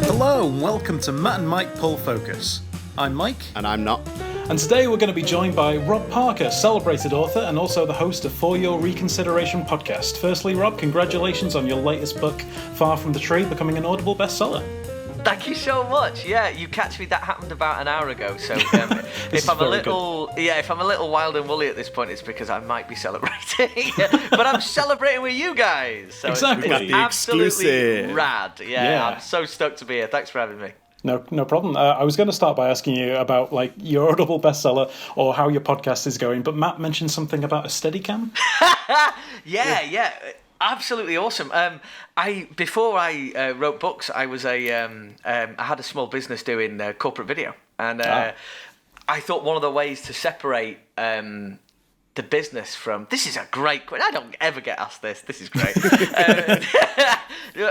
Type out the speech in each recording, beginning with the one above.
Hello and welcome to Matt and Mike Pull Focus. I'm Mike. And I'm not. And today we're going to be joined by Rob Parker, celebrated author and also the host of For Your Reconsideration podcast. Firstly, Rob, congratulations on your latest book, Far From the Tree, becoming an Audible bestseller. Thank you so much. Yeah, you catch me. That happened about an hour ago. So if I'm a little wild and woolly at this point, it's because I might be celebrating. But I'm celebrating with you guys. So Exactly. It's absolutely Exclusive. rad. Yeah, I'm so stoked to be here. Thanks for having me. No problem. I was going to start by asking you about like your Audible bestseller or how your podcast is going, but Matt mentioned something about a Steadicam. Yeah. Absolutely awesome. Before I wrote books, I was I had a small business doing corporate video, and I thought one of the ways to separate the business from this is a great question. I don't ever get asked this. This is great.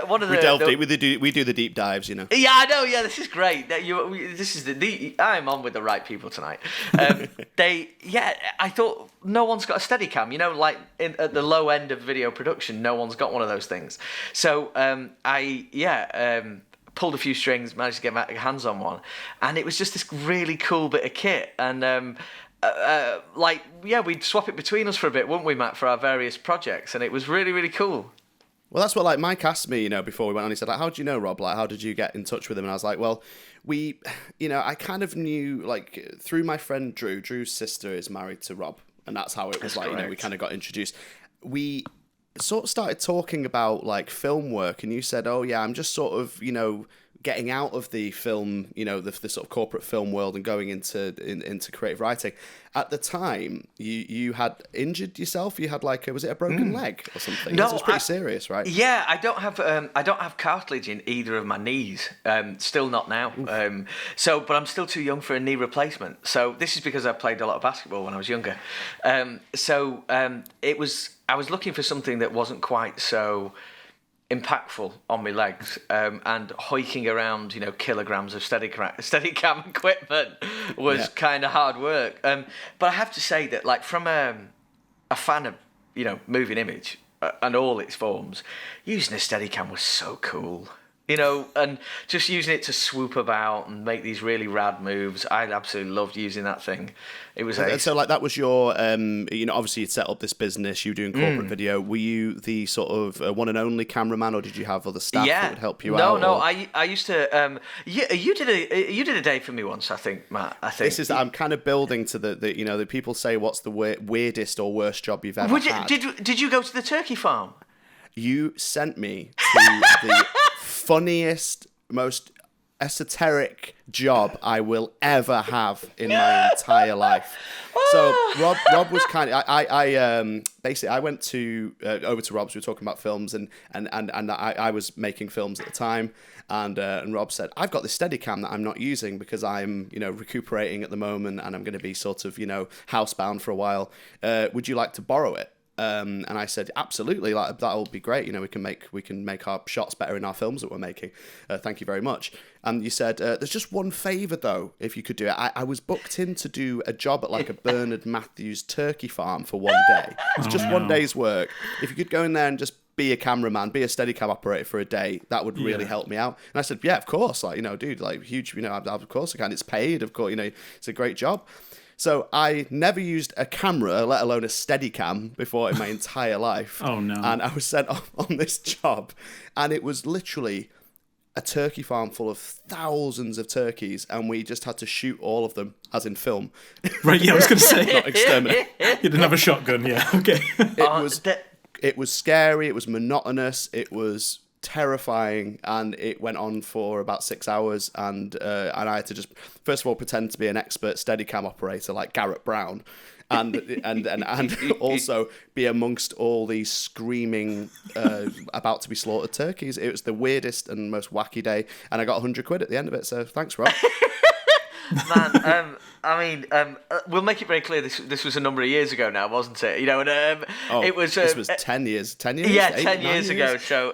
One of the, We delve deep. We do the deep dives, you know. Yeah, I know. Yeah, this is great. I'm on with the right people tonight. I thought no one's got a Steadicam. You know, like at the low end of video production, no one's got one of those things. So pulled a few strings, managed to get my hands on one, and it was just this really cool bit of kit. And we'd swap it between us for a bit, wouldn't we, Matt, for our various projects, and it was really, really cool. Well, that's what like Mike asked me, you know, before we went on. He said, like, how do you know Rob? Like, how did you get in touch with him? And I was like, well, I kind of knew, like, through my friend Drew. Drew's sister is married to Rob, and that's how it was. That's like, correct. You know, we kind of got introduced. We sort of started talking about like film work, and you said, oh yeah, I'm just sort of, you know, getting out of the film, you know, the sort of corporate film world and going into creative writing. At the time, you had injured yourself. You had was it a broken leg or something? No, it was pretty serious, right? Yeah, I don't have cartilage in either of my knees. Still not now. But I'm still too young for a knee replacement. So this is because I played a lot of basketball when I was younger. I was looking for something that wasn't quite so impactful on my legs, and hoiking around, you know, kilograms of Steadicam equipment was kind of hard work. But I have to say that, like, from a fan of, you know, moving image and all its forms, using a Steadicam was so cool. You know, and just using it to swoop about and make these really rad moves. I absolutely loved using that thing. It was so like that was your, you know, obviously you'd set up this business, you were doing corporate video. Were you the sort of one and only cameraman, or did you have other staff that would help you out? No, I used to. You did a day for me once, I think, Matt. I think I'm kind of building to the you know, the people say what's the weirdest or worst job you've ever had. Did you go to the turkey farm? You sent me to the funniest, most esoteric job I will ever have in my entire life. So Rob was kind of I basically I went to over to Rob's. We were talking about films, and I was making films at the time, and Rob said, I've got this Steadicam that I'm not using because I'm, you know, recuperating at the moment, and I'm going to be sort of, you know, housebound for a while. Would you like to borrow it? And I said, absolutely, like, that'll be great. You know, we can make our shots better in our films that we're making. Thank you very much. And you said, there's just one favour though, if you could do it. I was booked in to do a job at like a Bernard Matthews turkey farm for one day. It's just one day's work. If you could go in there and just be a cameraman, be a Steadicam operator for a day, that would really help me out. And I said, yeah, of course. Like, you know, dude, like huge, you know, of course I can. It's paid, of course, you know, it's a great job. So I never used a camera, let alone a Steadicam, before in my entire life. Oh, no. And I was sent off on this job, and it was literally a turkey farm full of thousands of turkeys, and we just had to shoot all of them, as in film. Right, yeah, I was going to say. Not exterminate. You didn't have a shotgun, yeah, okay. It was scary, it was monotonous, it was terrifying, and it went on for about 6 hours, and I had to just first of all pretend to be an expert Steadicam operator like Garrett Brown, and also be amongst all these screaming about to be slaughtered turkeys. It was the weirdest and most wacky day, and I got 100 quid at the end of it, so thanks, Rob. Man, we'll make it very clear. This was a number of years ago now, wasn't it? You know, and it was. This was 10 years. 10 years. Yeah, 10 years ago. So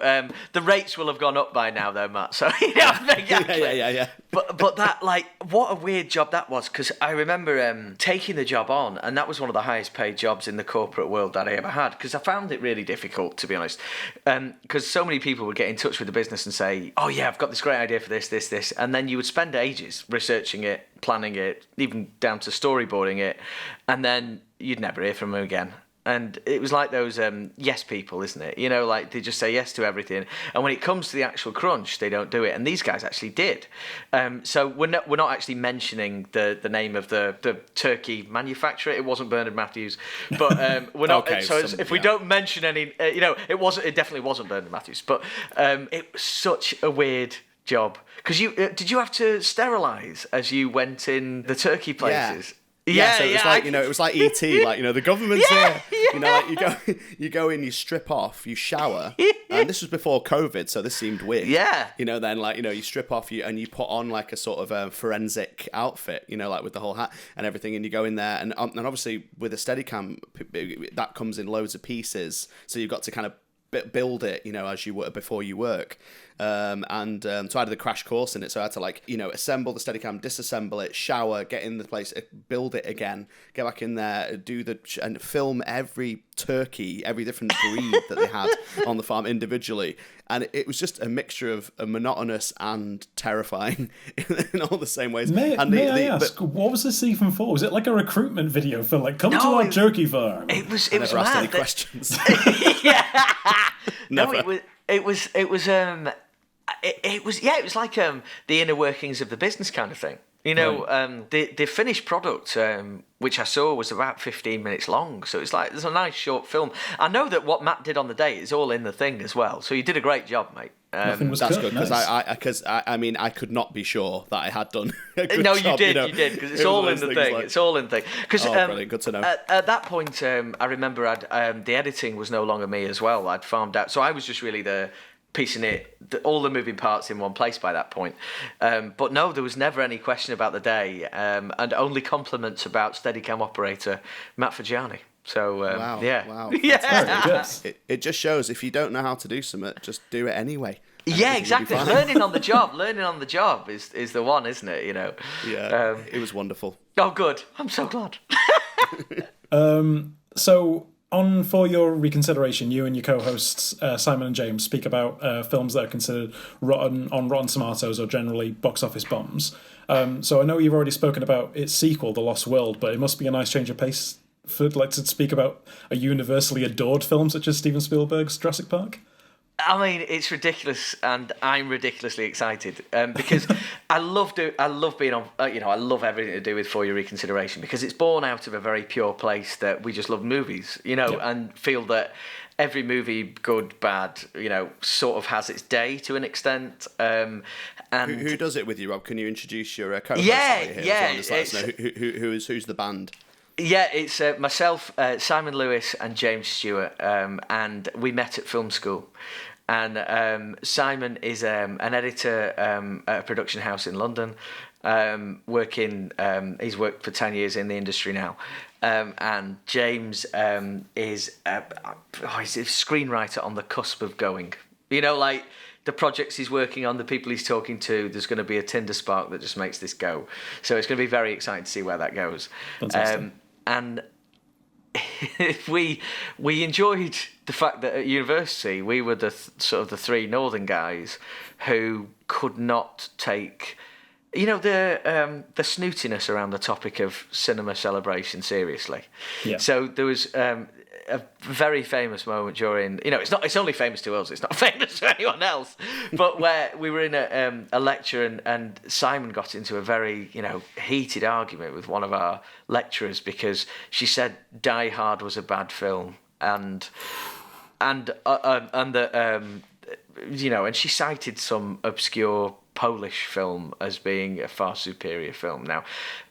the rates will have gone up by now, though, Matt. So you know, yeah. But that, like, what a weird job that was, because I remember taking the job on, and that was one of the highest paid jobs in the corporate world that I ever had, because I found it really difficult, to be honest, because so many people would get in touch with the business and say, oh yeah, I've got this great idea for this, and then you would spend ages researching it, planning it, even down to storyboarding it, and then you'd never hear from them again. And it was like those yes people, isn't it? You know, like they just say yes to everything, and when it comes to the actual crunch, they don't do it. And these guys actually did. So we're not actually mentioning the name of the turkey manufacturer. It wasn't Bernard Matthews, but we're not. Okay, so if we don't mention any, it definitely wasn't Bernard Matthews. But it was such a weird job, because you did you have to sterilise as you went in the turkey places? Yeah, so it was like, it was like E.T., like, the government's here. Like you go in, you strip off, you shower, and this was before COVID, so this seemed weird. Yeah. Then like, you strip off and you put on like a sort of a forensic outfit, like with the whole hat and everything, and you go in there, and obviously with a Steadicam, that comes in loads of pieces, so you've got to kind of build it, as you were before you work. So I did the crash course in it, so I had to assemble the Steadicam, disassemble it, shower, get in the place, build it again, get back in there, and film every turkey, every different breed that they had on the farm individually. And it was just a mixture of monotonous and terrifying in all the same ways. May I ask, what was this even for? Was it like a recruitment video for come to our turkey farm? It was never asked mad. any questions. No, it was like the inner workings of the business kind of thing. The finished product, which I saw, was about 15 minutes long. So it's like, there's a nice short film. I know that what Matt did on the day is all in the thing as well. So you did a great job, mate. Nothing was that's cut, good, because nice. I could not be sure that I had done a good no, job. you did, because it's all in the thing. It's all in the thing. Because brilliant, good to know. At that point, I remember the editing was no longer me as well. I'd farmed out, so I was just really the piecing all the moving parts in one place by that point. But no, there was never any question about the day, and only compliments about Steadicam operator Matt Fagiani. So wow. Yeah. It just shows, if you don't know how to do something, just do it anyway. Yeah, exactly. Learning on the job is the one, isn't it? Yeah. It was wonderful. Oh, good. I'm so glad. So on For Your Reconsideration, you and your co-hosts Simon and James speak about films that are considered rotten on Rotten Tomatoes or generally box office bombs. So I know you've already spoken about its sequel, The Lost World, but it must be a nice change of pace for to speak about a universally adored film such as Steven Spielberg's Jurassic Park. I mean, it's ridiculous, and I'm ridiculously excited because I love being on. I love everything to do with For Your Reconsideration, because it's born out of a very pure place that we just love movies, and feel that every movie, good, bad, sort of has its day to an extent. And who does it with you, Rob? Can you introduce your co-host? Who's the band? Yeah, it's myself, Simon Lewis, and James Stewart, and we met at film school. And Simon is an editor at a production house in London, he's worked for 10 years in the industry now. And James is he's a screenwriter on the cusp of going. The projects he's working on, the people he's talking to, there's going to be a Tinder spark that just makes this go. So it's going to be very exciting to see where that goes. Fantastic. And we enjoyed the fact that at university we were the three northern guys who could not take the snootiness around the topic of cinema celebration seriously. Yeah. So there was a very famous moment during, it's only famous to us, it's not famous to anyone else, but where we were in a lecture and Simon got into a very, heated argument with one of our lecturers because she said Die Hard was a bad film and she cited some obscure Polish film as being a far superior film. Now,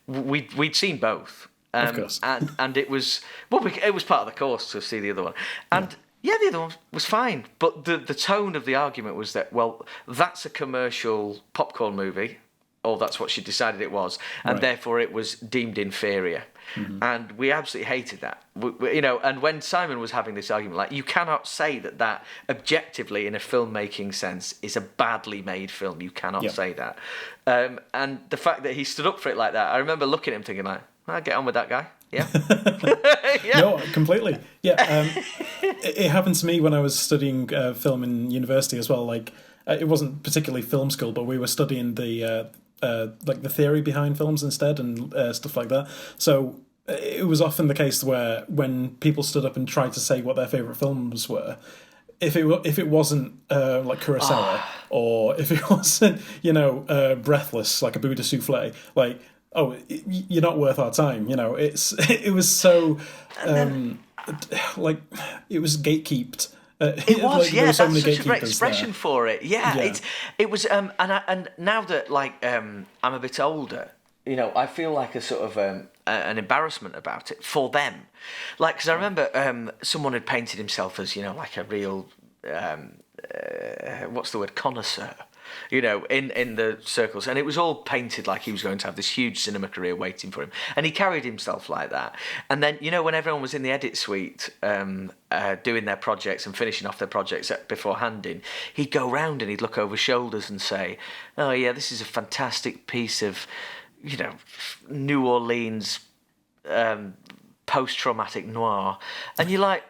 we'd seen both. Of course. and it was it was part of the course to see the other one, and the other one was fine, but the tone of the argument was that, well, that's a commercial popcorn movie, or that's what she decided it was, and therefore it was deemed inferior. and we absolutely hated that. And when Simon was having this argument, like, you cannot say that objectively, in a filmmaking sense, is a badly made film. You cannot say that. And the fact that he stood up for it like that, I remember looking at him thinking, like, I'll get on with that guy. Yeah. No, completely. Yeah. It happened to me when I was studying film in university as well. Like, it wasn't particularly film school, but we were studying the like the theory behind films instead, and stuff like that. So it was often the case where when people stood up and tried to say what their favourite films were, if it wasn't like Kurosawa, or if it wasn't Breathless, like a Buddha souffle, like, oh, you're not worth our time. It was so like, it was gatekeeped. It was, like, yeah. That's Such a great expression there for it. Yeah. It was, and now that, like, I'm a bit older, I feel like a sort of an embarrassment about it for them, like, because I remember someone had painted himself as like a real what's the word, connoisseur. In the circles. And it was all painted like he was going to have this huge cinema career waiting for him. And he carried himself like that. And then, when everyone was in the edit suite doing their projects and finishing off their projects before handing, he'd go round and he'd look over shoulders and say, oh, yeah, this is a fantastic piece of, New Orleans post-traumatic noir. And you're like,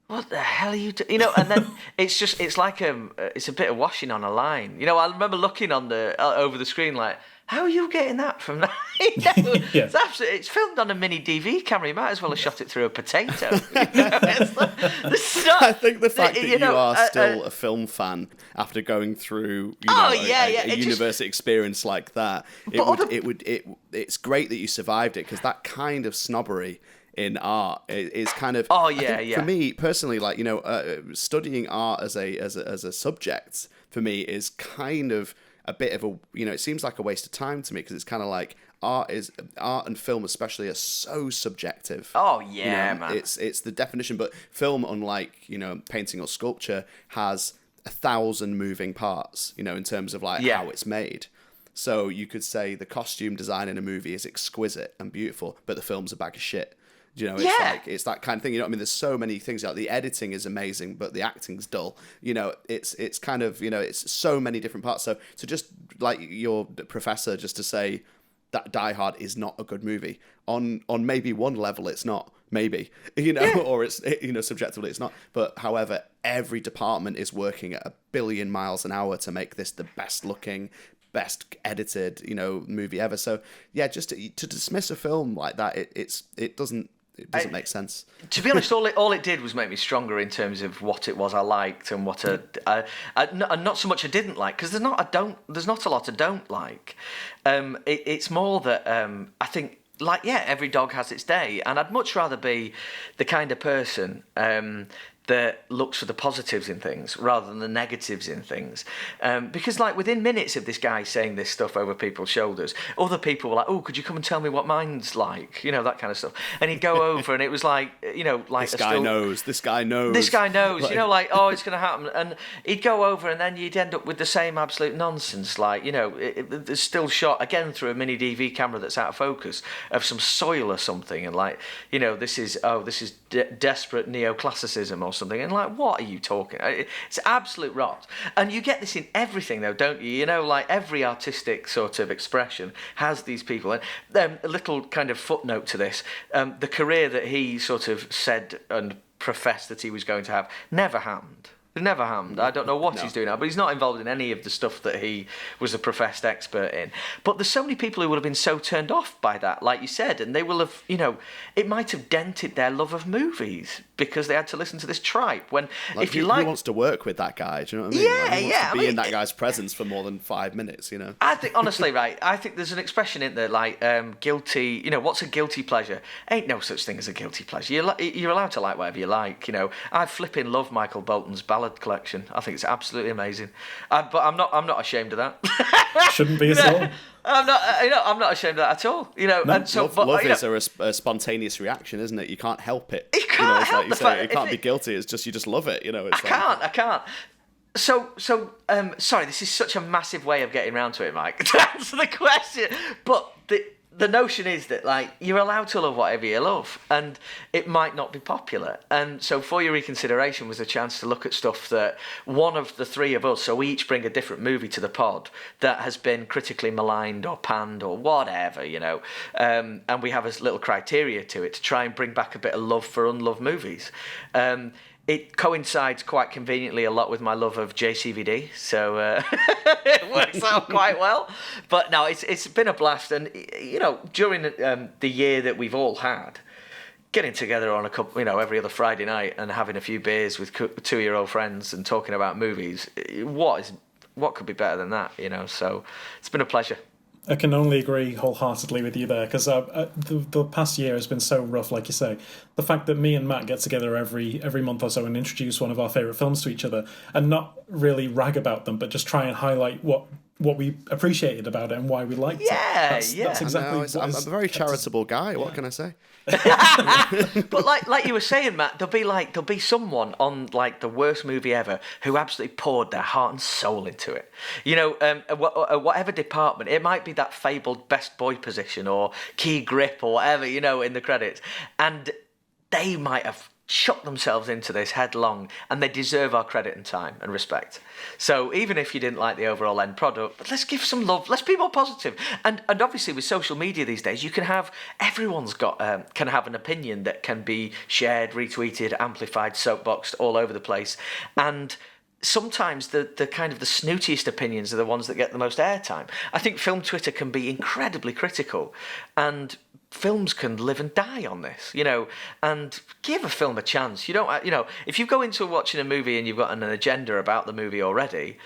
what the hell are you doing? And then it's like it's a bit of washing on a line. I remember looking on the over the screen like, how are you getting that from that? It's absolutely, it's filmed on a mini DV camera. You might as well have shot it through a potato. I think the fact that you are still a film fan after going through a university experience like that, it's great that you survived it, because that kind of snobbery in art is kind of for me personally, like, studying art as a subject for me is kind of a bit of a, it seems like a waste of time to me, because it's kind of like art and film especially are so subjective. Man, it's the definition, but film, unlike painting or sculpture, has 1,000 moving parts, in terms of like how it's made. So you could say the costume design in a movie is exquisite and beautiful, but the film's a bag of shit. It's that kind of thing. There's so many things. Like, the editing is amazing, but the acting's dull. It's kind of, it's so many different parts. So just like your professor, just to say that Die Hard is not a good movie on maybe one level, it's not. Maybe, or it's, subjectively it's not. But however, every department is working at 1 billion miles an hour to make this the best looking, best edited, movie ever. So yeah, just to dismiss a film like that, it doesn't make sense. To be honest, all it did was make me stronger in terms of what it was I liked and what and not so much I didn't like, because there's not a lot I don't like. It's more that I think, like, every dog has its day, and I'd much rather be the kind of person that looks for the positives in things rather than the negatives in things. Because, like, within minutes of this guy saying this stuff over people's shoulders, other people were like, oh, could you come and tell me what mine's like? That kind of stuff. And he'd go over and it was like, like... This guy knows. This guy knows, like, oh, it's going to happen. And he'd go over and then you'd end up with the same absolute nonsense. Like, there's still shot, again, through a mini DV camera that's out of focus, of some soil or something. And, like, this is desperate neoclassicism or something, and like, what are you talking? It's absolute rot. And you get this in everything, though, don't you? Like, every artistic sort of expression has these people. And a little kind of footnote to this: the career that he sort of said and professed that he was going to have never happened. Never happened. I don't know what he's doing now, but he's not involved in any of the stuff that he was a professed expert in. But there's so many people who would have been so turned off by that, like you said, and they will have, it might have dented their love of movies because they had to listen to this tripe. When, like, if you like, who wants to work with that guy? Do you know what I mean? Who wants to be in that guy's presence for more than 5 minutes? I think, honestly, right. I think there's an expression in there like guilty. What's a guilty pleasure? Ain't no such thing as a guilty pleasure. You're allowed to like whatever you like. I flipping love Michael Bolton's ballad collection. I think it's absolutely amazing. But I'm not ashamed of that. Shouldn't be at all. I'm not ashamed of that at all. And so, love is a spontaneous reaction, isn't it? You can't help it. You can't help the fact. You can't be guilty. It's just, you just love it. I can't. So, sorry, this is such a massive way of getting around to it, Mike, to answer the question. But the notion is that, like, you're allowed to love whatever you love, and it might not be popular. And so For Your Reconsideration was a chance to look at stuff that one of the three of us, so we each bring a different movie to the pod that has been critically maligned or panned or whatever, you know. And we have a little criteria to it to try and bring back a bit of love for unloved movies. It coincides quite conveniently a lot with my love of JCVD, so it works out quite well. But no, it's been a blast, and you know, during the year that we've all had, getting together on a couple, you know, every other Friday night and having a few beers with 2-year-old friends and talking about movies, what could be better than that, you know? So it's been a pleasure. I can only agree wholeheartedly with you there, because the past year has been so rough, like you say. The fact that me and Matt get together every month or so and introduce one of our favourite films to each other, and not really rag about them, but just try and highlight what we appreciated about it and why we liked it. That's exactly I'm a very charitable guy. What can I say? But like you were saying, Matt, there'll be someone on like the worst movie ever who absolutely poured their heart and soul into it. You know, whatever department, it might be that fabled best boy position or key grip or whatever, you know, in the credits, and they might have shot themselves into this headlong, and they deserve our credit and time and respect. So even if you didn't like the overall end product, let's give some love, let's be more positive. And obviously with social media these days, you can have, everyone's got can have an opinion that can be shared, retweeted, amplified, soapboxed all over the place. And sometimes the kind of the snootiest opinions are the ones that get the most airtime. I think film Twitter can be incredibly critical, and films can live and die on this, you know, and give a film a chance. You don't, you know, if you go into watching a movie and you've got an agenda about the movie already,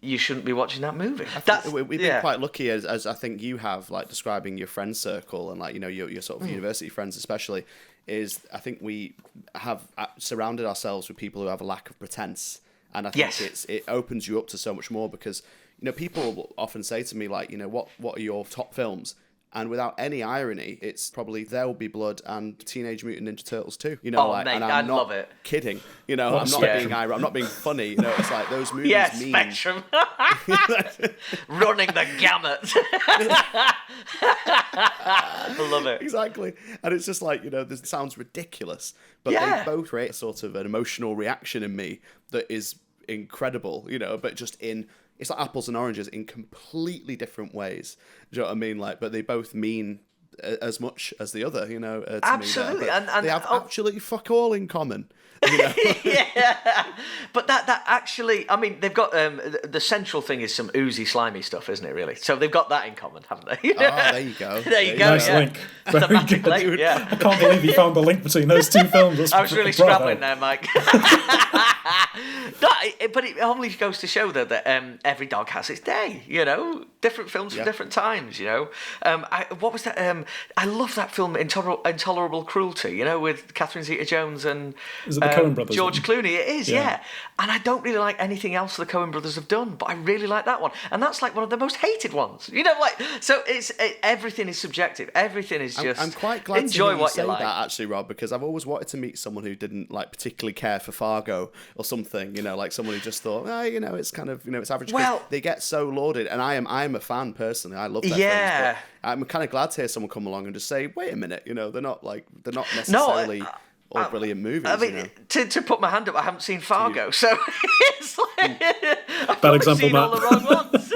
you shouldn't be watching that movie. We've been quite lucky, as I think you have, like describing your friend circle and like, you know, your sort of university friends especially, is I think we have surrounded ourselves with people who have a lack of pretense. And I think it opens you up to so much more, because, you know, people often say to me, like, you know, what are your top films? And without any irony, it's probably There Will Be Blood and Teenage Mutant Ninja Turtles 2. You know, mate, and I'm not love it. Kidding. You know, I'm not being ironic. I'm not being funny. You know, it's like those movies mean... Spectrum. Running the gamut. I love it. Exactly. And it's just like, you know, this sounds ridiculous, but they both create sort of an emotional reaction in me that is incredible, you know, but just in... It's like apples and oranges in completely different ways. Do you know what I mean? Like, but they both mean as much as the other, you know. To absolutely, me and they have absolutely fuck all in common. You know? Yeah, but that actually, I mean, they've got the central thing is some oozy, slimy stuff, isn't it? Really, so they've got that in common, haven't they? There you go. There you go. Nice link. Very good. Link, yeah. I can't believe you found the link between those two films. I was really scrabbling there, Mike. But it only goes to show that every dog has its day, you know. Different films for different times, you know. What was that? I love that film, Intolerable Cruelty, you know, with Catherine Zeta-Jones and is it the Coen brothers? George Clooney. It is, yeah. And I don't really like anything else the Coen brothers have done, but I really like that one. And that's like one of the most hated ones, you know. Like, so everything is subjective. Everything is just. I'm quite glad enjoy to hear what you say you like. that, actually, Rob, because I've always wanted to meet someone who didn't like particularly care for Fargo or something, you know, like someone who just thought, you know, it's kind of, you know, it's average. Well, they get so lauded, and I am a fan personally. I love their films, but I'm kind of glad to hear someone come along and just say, wait a minute, you know, they're not necessarily all brilliant movies. I mean, you know? to put my hand up, I haven't seen Fargo, so it's like I've bad example, seen all the wrong ones.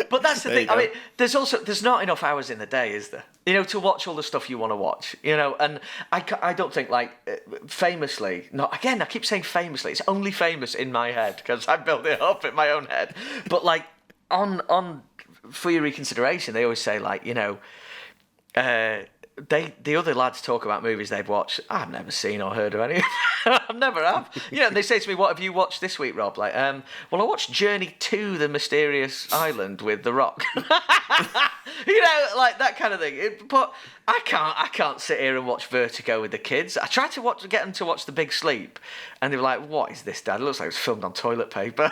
But that's the thing. Go. I mean, there's not enough hours in the day, is there? You know, to watch all the stuff you want to watch. You know, and I don't think, like, famously. Not again. I keep saying famously. It's only famous in my head because I built it up in my own head. But like on For Your Reconsideration, they always say, like, you know, the other lads talk about movies they've watched. I've never seen or heard of any. I never have. You know, and they say to me, "What have you watched this week, Rob?" Like, well, I watched Journey to the Mysterious Island with The Rock. You know, like that kind of thing. But I can't sit here and watch Vertigo with the kids. I tried to get them to watch The Big Sleep, and they were like, "What is this, Dad? It looks like it was filmed on toilet paper."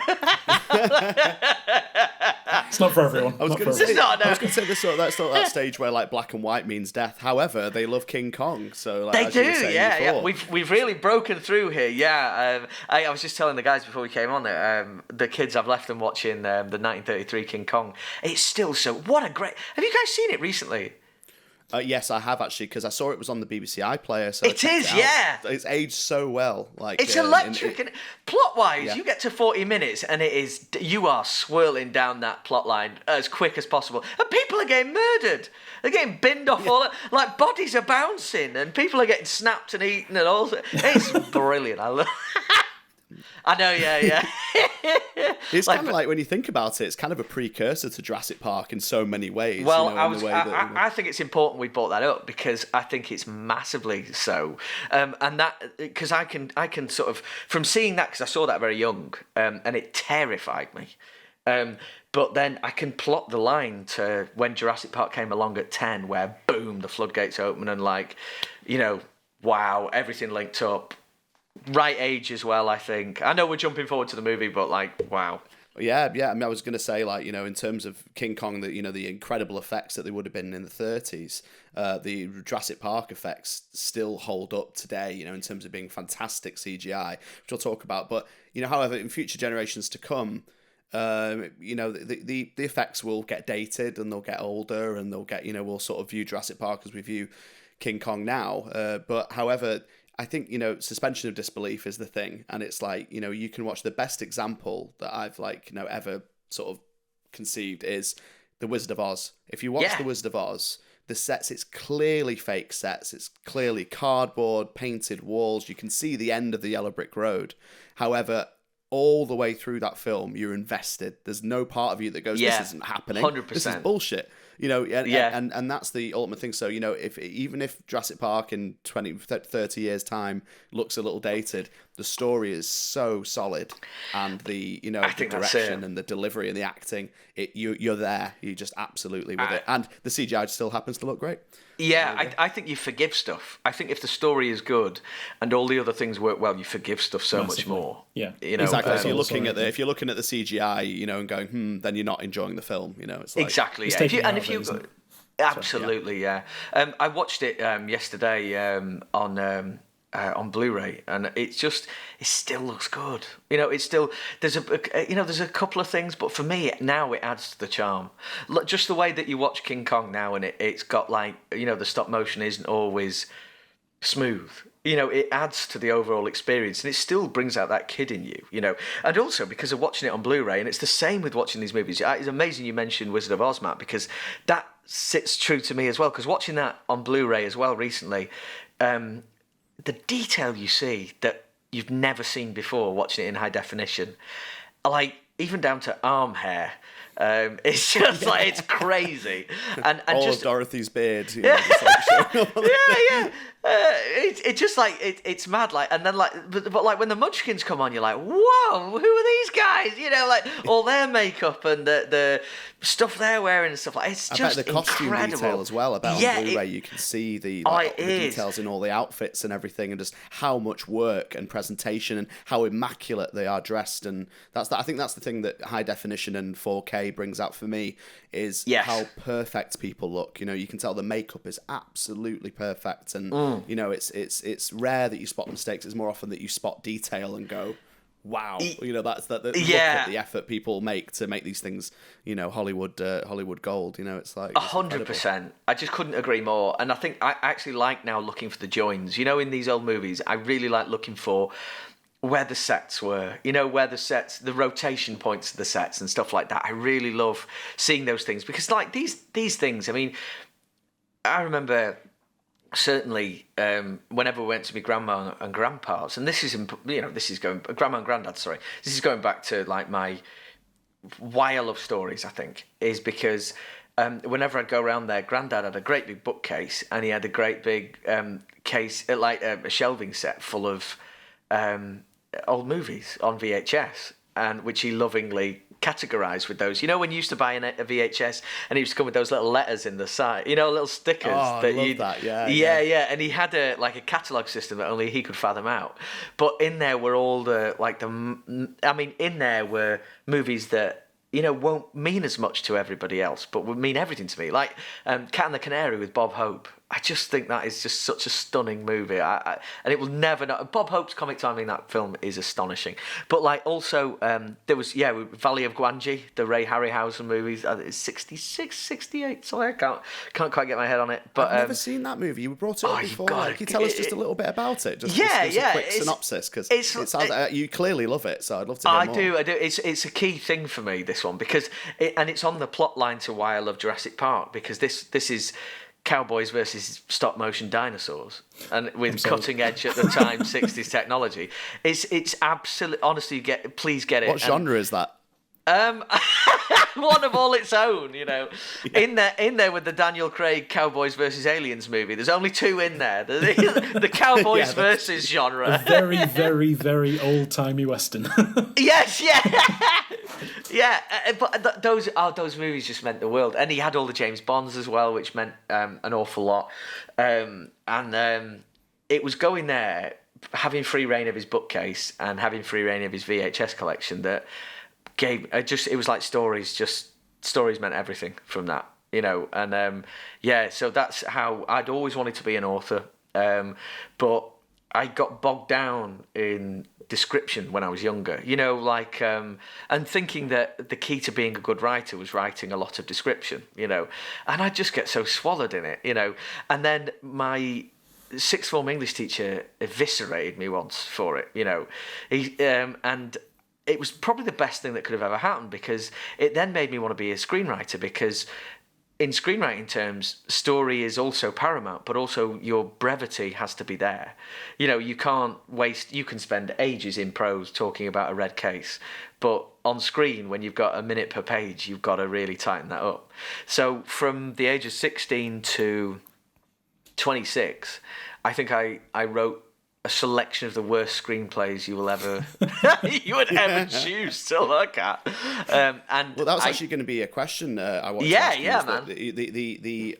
It's not for everyone. I was Not going for to everyone. say, that's sort of that stage where like black and white means death. However, they love King Kong, so like, They as you were do, saying yeah. before. We've really broken through here, yeah. I was just telling the guys before we came on that the kids, I've left them watching the 1933 King Kong. It's still what a great. Have you guys seen it recently? Yes, I have actually, because I saw it was on the BBC iPlayer. So It is, yeah. It's aged so well. Like It's electric, and plot-wise, Yeah. you get to 40 minutes, and you are swirling down that plot line as quick as possible, and people are getting murdered. They're getting binned off like bodies are bouncing, and people are getting snapped and eaten, and all. It's brilliant. I love. I know, yeah. It's kind of like when you think about it, it's kind of a precursor to Jurassic Park in so many ways. Well, I I think it's important we brought that up because I think it's massively so, and that because I can sort of from seeing that because I saw that very young, and it terrified me. But then I can plot the line to when Jurassic Park came along at 10, where boom, the floodgates open and wow, everything linked up. Right age as well, I think. I know we're jumping forward to the movie, but wow. Yeah. I mean, I was going to say, in terms of King Kong, the incredible effects that they would have been in the 30s, the Jurassic Park effects still hold up today, in terms of being fantastic CGI, which we'll talk about. But, however, in future generations to come, the effects will get dated and they'll get older and they'll get, we'll sort of view Jurassic Park as we view King Kong now. But, however, I think, suspension of disbelief is the thing. And it's like, you can watch the best example that I've ever sort of conceived is The Wizard of Oz. If you watch The Wizard of Oz, the sets, it's clearly fake sets. It's clearly cardboard, painted walls. You can see the end of the yellow brick road. However, all the way through that film, you're invested. There's no part of you that goes, this isn't happening. 100%. This is bullshit. And that's the ultimate thing. So, even if Jurassic Park in 20, 30 years' time looks a little dated, the story is so solid. And the direction and the delivery and the acting, you're there. You're just absolutely with it. And the CGI still happens to look great. Yeah, I think you forgive stuff. I think if the story is good and all the other things work well, you forgive stuff so much more. Yeah, exactly. So if you're looking at the CGI, and going, then you're not enjoying the film. It's like, exactly. Yeah. Absolutely, yeah. I watched it yesterday on Blu-ray, and it still looks good. It's still there's a couple of things, but for me now it adds to the charm. Just the way that you watch King Kong now, and it's got the stop motion isn't always smooth. It adds to the overall experience, and it still brings out that kid in you. And also because of watching it on Blu-ray, and it's the same with watching these movies. It's amazing you mentioned Wizard of Oz, Matt, because that sits true to me as well. Because watching that on Blu-ray as well recently. The detail you see that you've never seen before watching it in high definition, even down to arm hair, it's just it's crazy. And all just of Dorothy's beard. Yeah. It's just it's mad. And then but when the Munchkins come on, you're like, whoa, who are these guys? All their makeup and the stuff they're wearing and stuff it's just I bet the costume incredible. Detail as well. On Blu-ray you can see the details in all the outfits and everything, and just how much work and presentation and how immaculate they are dressed. And I think that's the thing that high definition and 4K brings out for me is how perfect people look. You can tell the makeup is absolutely perfect, and it's rare that you spot mistakes. It's more often that you spot detail and go, wow, that's look at the effort people make to make these things, Hollywood gold. It's like 100%. I just couldn't agree more. And I think I actually like now looking for the joins. In these old movies, I really like looking for where the sets were, where the rotation points of the sets and stuff like that. I really love seeing those things because these things, I mean, I remember certainly whenever we went to my grandma and grandpa's, and this is going grandma and granddad, sorry, this is going back to why I love stories, I think, is because whenever I'd go around there, granddad had a great big bookcase and he had a great big case, a shelving set full of old movies on VHS, and which he lovingly categorized with those. When you used to buy a VHS and he used to come with those little letters in the side, little stickers. Oh, that I love that. Yeah. And he had a catalogue system that only he could fathom out. But in there were all in there were movies that won't mean as much to everybody else, but would mean everything to me. Like Cat and the Canary with Bob Hope. I just think that is just such a stunning movie. And it will never not. Bob Hope's comic timing in that film is astonishing. But like also there was Valley of Gwangi, the Ray Harryhausen movies. It's 66, 68. Sorry, I can't quite get my head on it. But I've never seen that movie. You brought it up before. Can you tell us just a little bit about it? Just a quick synopsis, because it sounds like you clearly love it. So I'd love to hear more. I do. It's a key thing for me, this one, because it's on the plot line to why I love Jurassic Park, because this is cowboys versus stop motion dinosaurs, and with cutting edge at the time 60s technology. It's absolutely, honestly, please get it. What genre is that? One of all its own, Yeah. In there with the Daniel Craig Cowboys versus Aliens movie. There's only two in there. The Cowboys versus genre. A very, very, very old-timey Western. Yes, yeah. But those movies just meant the world. And he had all the James Bonds as well, which meant an awful lot. And it was going there, having free reign of his bookcase and having free reign of his VHS collection, that it was like stories meant everything from that, and so that's how I'd always wanted to be an author, but I got bogged down in description when I was younger, and thinking that the key to being a good writer was writing a lot of description, and I'd just get so swallowed in it, and then my sixth form English teacher eviscerated me once for it, and it was probably the best thing that could have ever happened, because it then made me want to be a screenwriter, because in screenwriting terms, story is also paramount, but also your brevity has to be there. You can't waste, you can spend ages in prose talking about a red case, but on screen, when you've got a minute per page, you've got to really tighten that up. So from the age of 16 to 26, I think I wrote a selection of the worst screenplays you would ever choose to look at. And that was actually going to be a question I wanted to ask you. The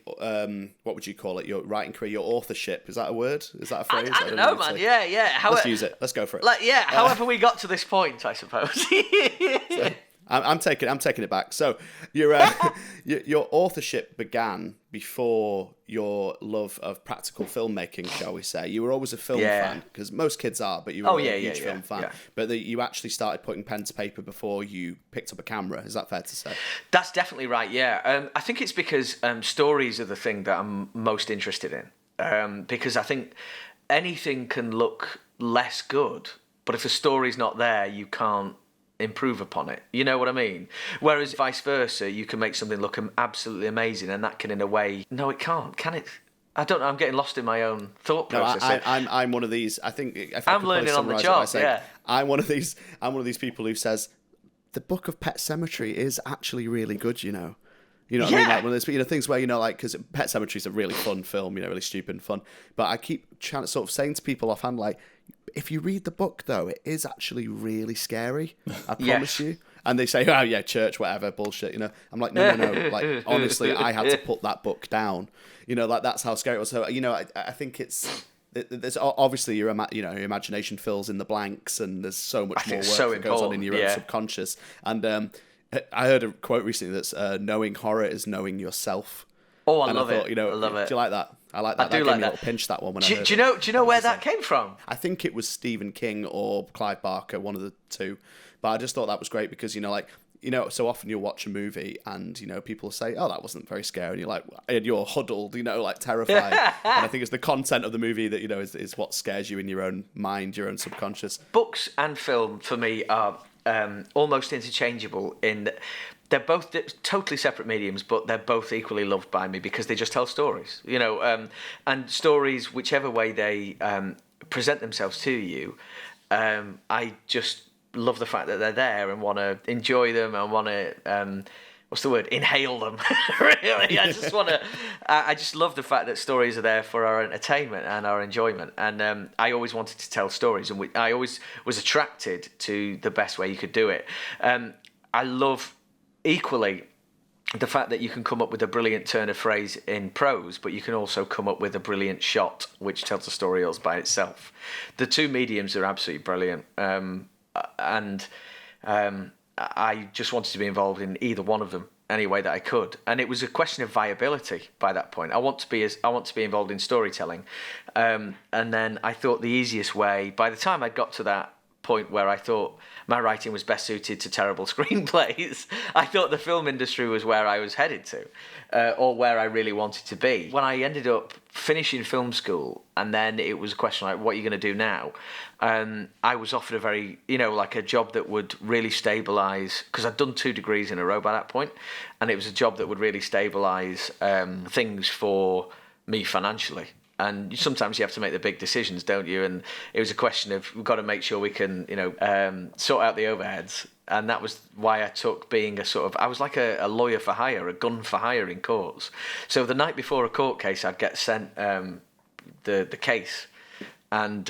what would you call it? Your writing career, your authorship. Is that a word? Is that a phrase? I don't know, man. Yeah. Let's use it. Let's go for it. However we got to this point, I suppose. I'm taking it back. So your authorship began before your love of practical filmmaking, shall we say? You were always a film fan, because most kids are, but you were a huge film fan. Yeah. But you actually started putting pen to paper before you picked up a camera. Is that fair to say? That's definitely right. Yeah. I think it's because stories are the thing that I'm most interested in. Because I think anything can look less good, but if the story's not there, you can't improve upon it. You know what I mean? Whereas vice versa, you can make something look absolutely amazing, and that can, in a way, no, it can't. Can it? I don't know. I'm getting lost in my own thought process. No, I'm one of these. I think if I'm learning on the job. I'm one of these people who says the Book of Pet Sematary is actually really good. You know what I mean? Like one of those things where because Pet Sematary is a really fun film. Really stupid and fun. But I keep trying to sort of saying to people offhand, like, if you read the book, though, it is actually really scary. I promise you. And they say, oh, yeah, church, whatever, bullshit, I'm like, no. Like, honestly, I had to put that book down. Like, that's how scary it was. So, I think there's obviously your imagination fills in the blanks, and there's so much more work that goes on in your own subconscious. And I heard a quote recently that's knowing horror is knowing yourself. Oh, I love it. I love it. Do you like that? I like that. I do like that. A little pinch, that one. When I heard do you know where that came from? I think it was Stephen King or Clive Barker, one of the two. But I just thought that was great because so often you'll watch a movie and people say, "Oh, that wasn't very scary," and you're like, and you're huddled, like terrified. And I think it's the content of the movie that is what scares you in your own mind, your own subconscious. Books and film for me are almost interchangeable in. They're both totally separate mediums, but they're both equally loved by me because they just tell stories, and stories, whichever way they present themselves to you, I just love the fact that they're there and want to enjoy them and want to, inhale them, really. I just love the fact that stories are there for our entertainment and our enjoyment, and I always wanted to tell stories, and I always was attracted to the best way you could do it. I love equally the fact that you can come up with a brilliant turn of phrase in prose, but you can also come up with a brilliant shot which tells a story all by itself. The two mediums are absolutely brilliant, and I just wanted to be involved in either one of them any way that I could, and it was a question of viability by that point. I want to be involved in storytelling, and then I thought the easiest way, by the time I got to that point where I thought my writing was best suited to terrible screenplays, I thought the film industry was where I was headed to, or where I really wanted to be. When I ended up finishing film school, and then it was a question like, what are you going to do now? I was offered a very, like a job that would really stabilise, because I'd done 2 degrees in a row by that point, and it was a job that would really stabilise things for me financially. And sometimes you have to make the big decisions, don't you? And it was a question of, we've got to make sure we can, sort out the overheads. And that was why I took being I was like a lawyer for hire, a gun for hire in courts. So the night before a court case, I'd get sent the case, and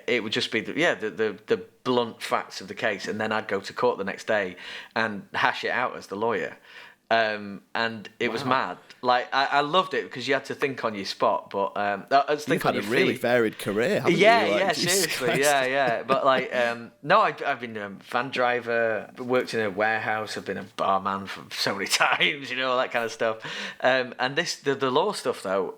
it would just be the blunt facts of the case, and then I'd go to court the next day and hash it out as the lawyer. And it was mad. Like, I loved it because you had to think on your spot, but you've had a really varied career, haven't you? Yeah, seriously, yeah. But like, no, I've been a van driver, worked in a warehouse, I've been a barman for so many times, all that kind of stuff. And the law stuff though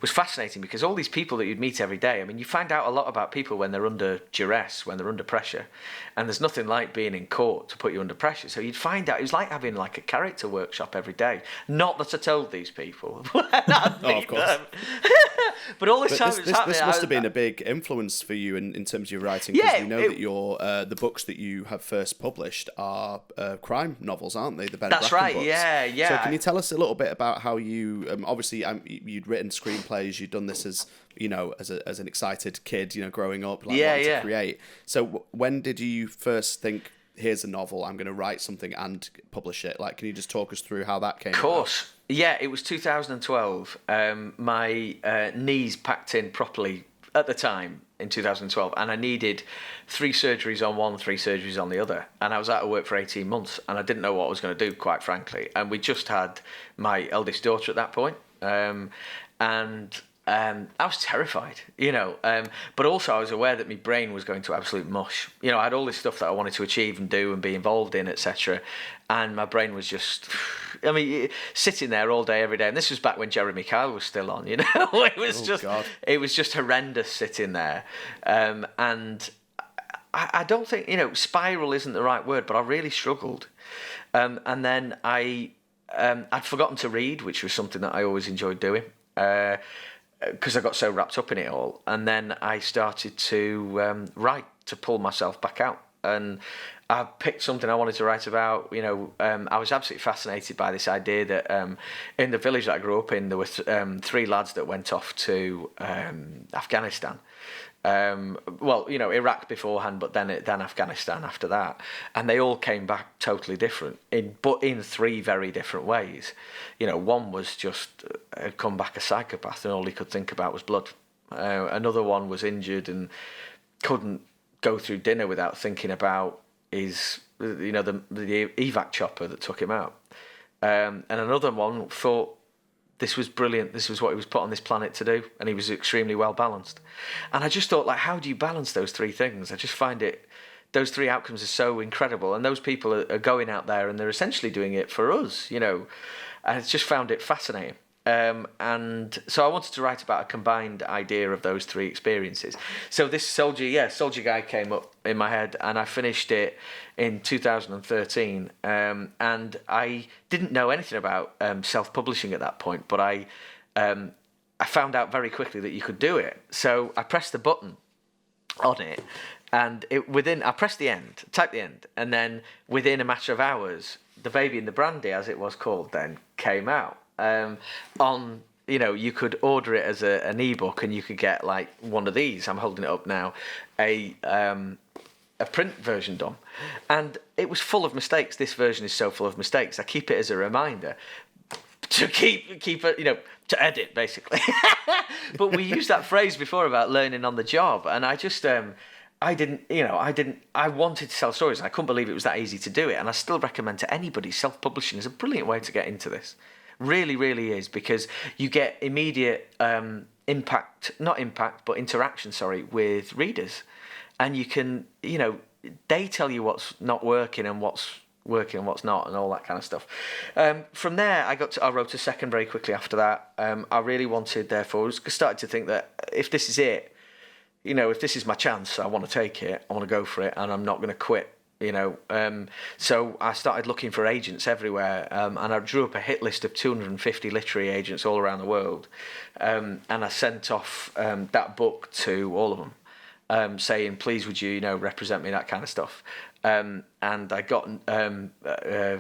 was fascinating, because all these people that you'd meet every day. I mean, you find out a lot about people when they're under duress, when they're under pressure, and there's nothing like being in court to put you under pressure. So you'd find out, it was like having like a character workshop every day. Not that I told these people. Of course. But all this time this must have been a big influence for you in terms of your writing, because we know that your the books that you have first published are crime novels, aren't they? The Ben That's Bracken right, books. yeah. So can you tell us a little bit about how you obviously you'd written screenplays, you'd done this as as an excited kid, growing up, wanting to create. So when did you first think, here's a novel, I'm going to write something and publish it? Like, can you just talk us through how that came about? Of course. Yeah, it was 2012. My knees packed in properly at the time in 2012, and I needed 3 surgeries on one, 3 surgeries on the other. And I was out of work for 18 months, and I didn't know what I was going to do, quite frankly. And we just had my eldest daughter at that point. I was terrified, but also I was aware that my brain was going to absolute mush. I had all this stuff that I wanted to achieve and do and be involved in, etc. And my brain was just, sitting there all day, every day. And this was back when Jeremy Kyle was still on, it was just horrendous sitting there. And I don't think, spiral isn't the right word, but I really struggled. And then I'd forgotten to read, which was something that I always enjoyed doing. Because I got so wrapped up in it all. And then I started to write, to pull myself back out. And I picked something I wanted to write about. I was absolutely fascinated by this idea that in the village that I grew up in, there were 3 lads that went off to Afghanistan. Iraq beforehand, but then Afghanistan after that, and they all came back totally different, but in 3 very different ways. One was just had come back a psychopath, and all he could think about was blood. Another one was injured and couldn't go through dinner without thinking about his, the evac chopper that took him out. And another one thought, this was brilliant. This was what he was put on this planet to do, and he was extremely well balanced. And I just thought, like, how do you balance those 3 things? I just find those 3 outcomes are so incredible, and those people are going out there and they're essentially doing it for us, And I just found it fascinating. And so I wanted to write about a combined idea of those 3 experiences. So this Soldier Guy came up in my head, and I finished it in 2013. And I didn't know anything about self-publishing at that point, but I found out very quickly that you could do it. So I pressed the button on it, and I pressed the end, typed the end, and then within a matter of hours, The Baby and the Brandy, as it was called then, came out. You could order it as an ebook, and you could get like one of these. I'm holding it up now, a print version done, and it was full of mistakes. This version is so full of mistakes. I keep it as a reminder to keep it, to edit basically. But we used that phrase before about learning on the job, and I just I wanted to tell stories, and I couldn't believe it was that easy to do it. And I still recommend to anybody, self-publishing is a brilliant way to get into this. Really, really is, because you get immediate interaction, with readers. And you can, they tell you what's not working and what's working and what's not and all that kind of stuff. From there, I wrote a second very quickly after that. I really wanted, therefore, I started to think that if this is it, if this is my chance, I want to take it, I want to go for it, and I'm not going to quit. So I started looking for agents everywhere, and I drew up a hit list of 250 literary agents all around the world, and I sent off that book to all of them, saying, please would you represent me, that kind of stuff, and I got I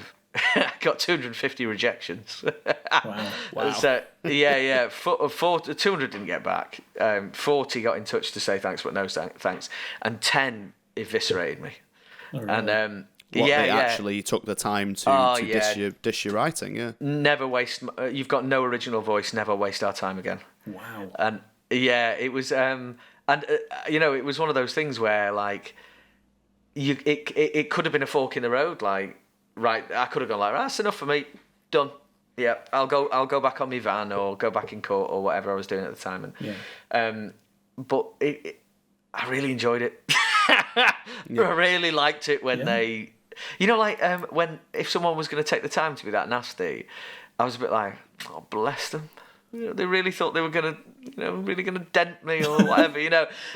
got 250 rejections. Wow. So 200 didn't get back, 40 got in touch to say thanks but no thanks, and 10 eviscerated me. Oh, really? And They actually took the time to dish your writing, yeah. Never waste. You've got no original voice. Never waste our time again. Wow. And it was it was one of those things where like it could have been a fork in the road. Like, right, I could have gone like, that's enough for me, done. Yeah, I'll go back on my van or go back in court or whatever I was doing at the time. And but I really enjoyed it. I really liked it when they, when if someone was going to take the time to be that nasty, I was a bit like, oh, bless them. They really thought they were going to, really going to dent me or whatever,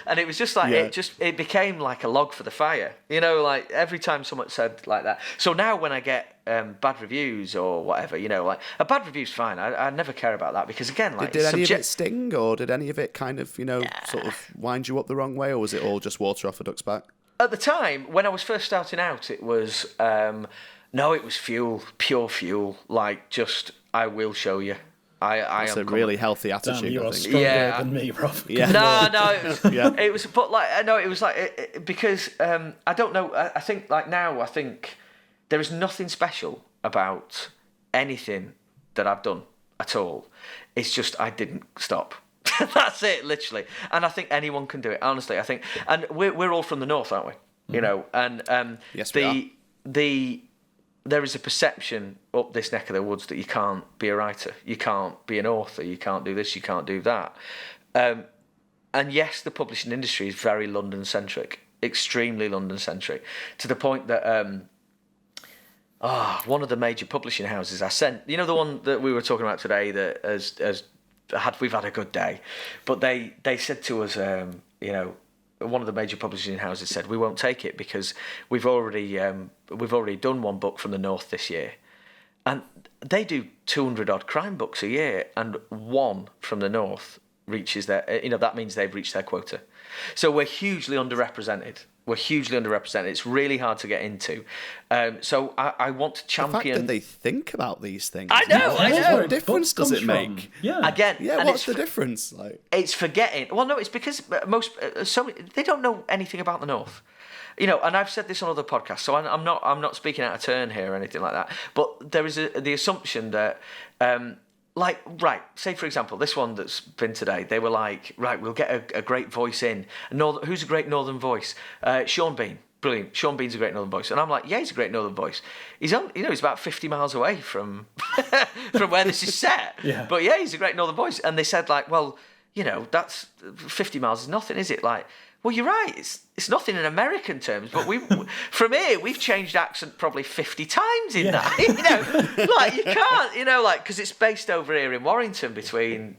And it was just like, it became like a log for the fire, like every time someone said like that. So now when I get bad reviews or whatever, like a bad review's fine. I never care about that because again, like did any of it sting or did any of it kind of, sort of wind you up the wrong way, or was it all just water off a duck's back? At the time when I was first starting out, it was it was fuel, pure fuel. Like just I will show you. That's a really healthy attitude. Damn, you are stronger than me, Rob. Yeah. No, it was, but like, no, it was like, because I don't know, I think like now, I think there is nothing special about anything that I've done at all. It's just, I didn't stop. That's it, literally. And I think anyone can do it, honestly, I think. And we're all from the north, aren't we? And yes, we are. There is a perception up this neck of the woods that you can't be a writer, you can't be an author, you can't do this, you can't do that. And yes, the publishing industry is very London-centric, extremely London-centric, to the point that one of the major publishing houses I sent, the one that we were talking about today that we've had a good day, but they said to us, one of the major publishing houses said, we won't take it because we've already done one book from the north this year, and they do 200 odd crime books a year, and one from the north reaches their, that means they've reached their quota. So we're hugely underrepresented. It's really hard to get into. So I want to champion. The fact that they think about these things. I know. What difference does it make? Yeah. Again. Yeah. What's the difference? Like, it's forgetting. Well, no, it's because they don't know anything about the North. And I've said this on other podcasts, so I'm not speaking out of turn here or anything like that. But there is the assumption that. Say for example, this one that's been today, they were like, right, we'll get a great voice in. Who's a great northern voice? Sean Bean, brilliant. Sean Bean's a great northern voice, and I'm like, yeah, he's a great northern voice. He's he's about 50 miles away from from where this is set. Yeah. But yeah, he's a great northern voice, and they said like, well, that's 50 miles is nothing, is it? Like, well, you're right. It's nothing in American terms, but from here we've changed accent probably 50 times in that. Like you can't, because it's based over here in Warrington between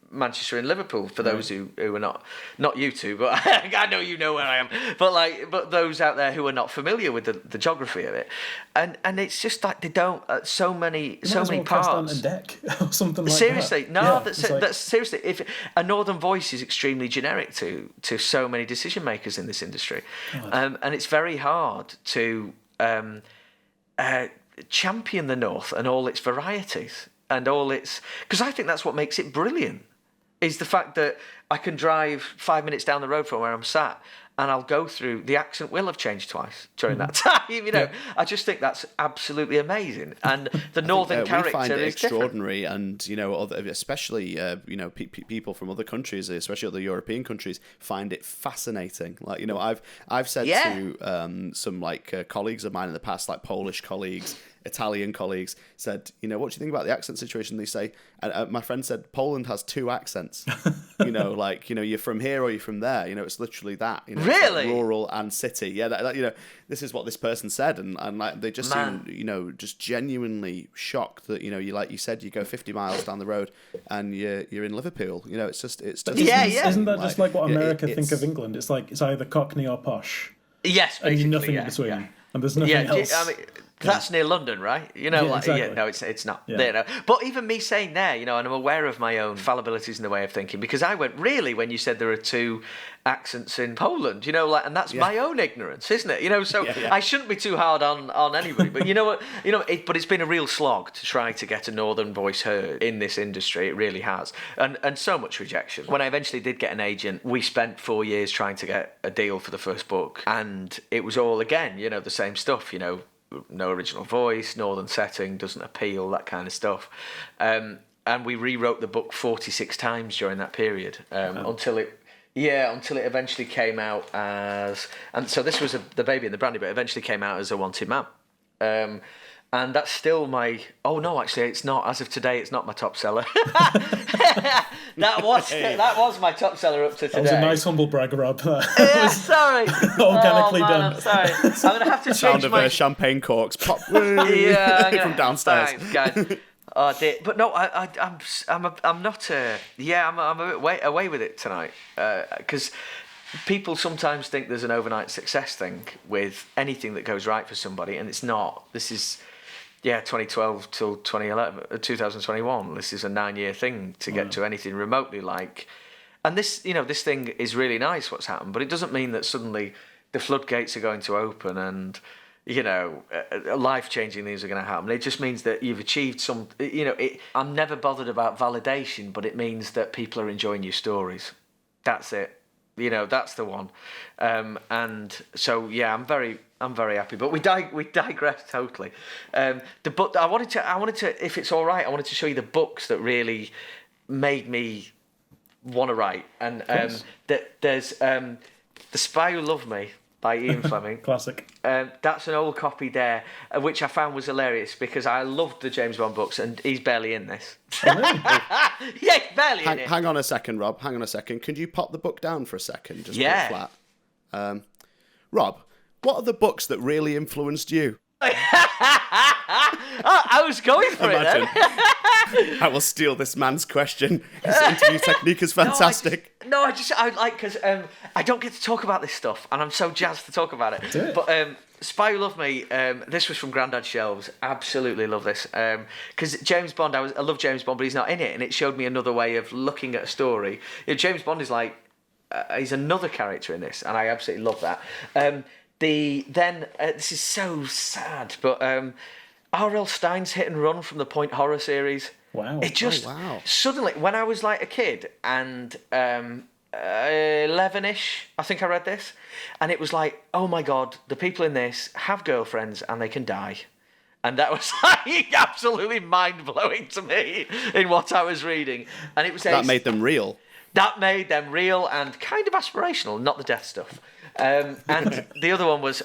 Manchester and Liverpool. For those who are not you two, but I know you know where I am. But those out there who are not familiar with the geography of it, and it's just like they don't. So many parts. On a deck or something like seriously, that. no, that's seriously. If a northern voice is extremely generic to so many decision makers in this industry, and it's very hard to champion the North and all its varieties and all its, because I think that's what makes it brilliant. Is the fact that I can drive 5 minutes down the road from where I'm sat and I'll go through, the accent will have changed twice during that time, I just think that's absolutely amazing. And the northern character we find it is extraordinary, different. and especially people from other countries, especially other European countries, find it fascinating. Like I've said to some colleagues of mine in the past, like Polish colleagues, Italian colleagues, said, what do you think about the accent situation? They say, and my friend said, Poland has 2 accents. You know, like, you know, you're from here or you're from there. You know, it's literally that. You know, Really? it's like rural and city. Yeah, you know, this is what this person said, and like they just seem, you know, just genuinely shocked that, you know, you, like you said, you go 50 miles down the road and you're in Liverpool. You know, it's just Isn't that just like what America think of England? It's like it's either Cockney or posh. Yes, and nothing in between. Yeah. And there's nothing else. I mean, that's near London, right? You know, exactly. no, it's not. Yeah. You know. But even me saying there, you know, and I'm aware of my own fallibilities in the way of thinking, because I went, really, when you said there are 2 accents in Poland, you know, like, and that's my own ignorance, isn't it? You know, so I shouldn't be too hard on anybody. But you know what? You know, but it's been a real slog to try to get a northern voice heard in this industry. It really has, and so much rejection. When I eventually did get an agent, we spent 4 years trying to get a deal for the first book, and it was all again, you know, the same stuff, you know. No original voice, northern setting, doesn't appeal, that kind of stuff. And we rewrote the book 46 times during that period until it eventually came out as... And so this was The Baby and the Brandy, but it eventually came out as A Wanted Man. And that's still my... Oh, no, actually, it's not. As of today, it's not my top seller. that was my top seller up to today. That was a nice humble brag, Rob. Yeah, sorry. Organically done. I'm sorry. I'm going to have to sound change of champagne corks pop from downstairs. Thanks, guys. Oh, dear. But no, I'm not... I'm a bit away with it tonight. Because... people sometimes think there's an overnight success thing with anything that goes right for somebody, and it's not. This is, 2012 till 2021. This is a 9-year thing to get to anything remotely like. And this, you know, this thing is really nice what's happened, but it doesn't mean that suddenly the floodgates are going to open and, you know, life-changing things are going to happen. It just means that you've achieved some, you know, I'm never bothered about validation, but it means that people are enjoying your stories. That's it. You know, that's the one. And so, I'm very happy. But we digress totally. The book I wanted to, if it's all right, I wanted to show you the books that really made me want to write. And there's The Spy Who Loved Me by Ian Fleming. Classic. That's an old copy there, which I found was hilarious because I loved the James Bond books, and he's barely in this. Oh, really? Yeah, he's barely in it. Hang on a second, Rob. Hang on a second. Can you pop the book down for a second? Just put it flat. Rob, what are the books that really influenced you? I was going for it then. I will steal this man's question. His interview technique is fantastic. I like, because I don't get to talk about this stuff, and I'm so jazzed to talk about it. Do it. But Spy Who Loved Me, this was from Grandad's Shelves. Absolutely love this. Because James Bond, I love James Bond, but he's not in it, and it showed me another way of looking at a story. You know, James Bond is like, he's another character in this, and I absolutely love that. This is so sad, but R.L. Stein's Hit and Run from the Point horror series. Wow. It just suddenly, when I was like a kid and 11-ish, I think I read this, and it was like, oh my God, the people in this have girlfriends and they can die. And that was like absolutely mind-blowing to me in what I was reading. And it was that made them real. That made them real and kind of aspirational, not the death stuff. And the other one was,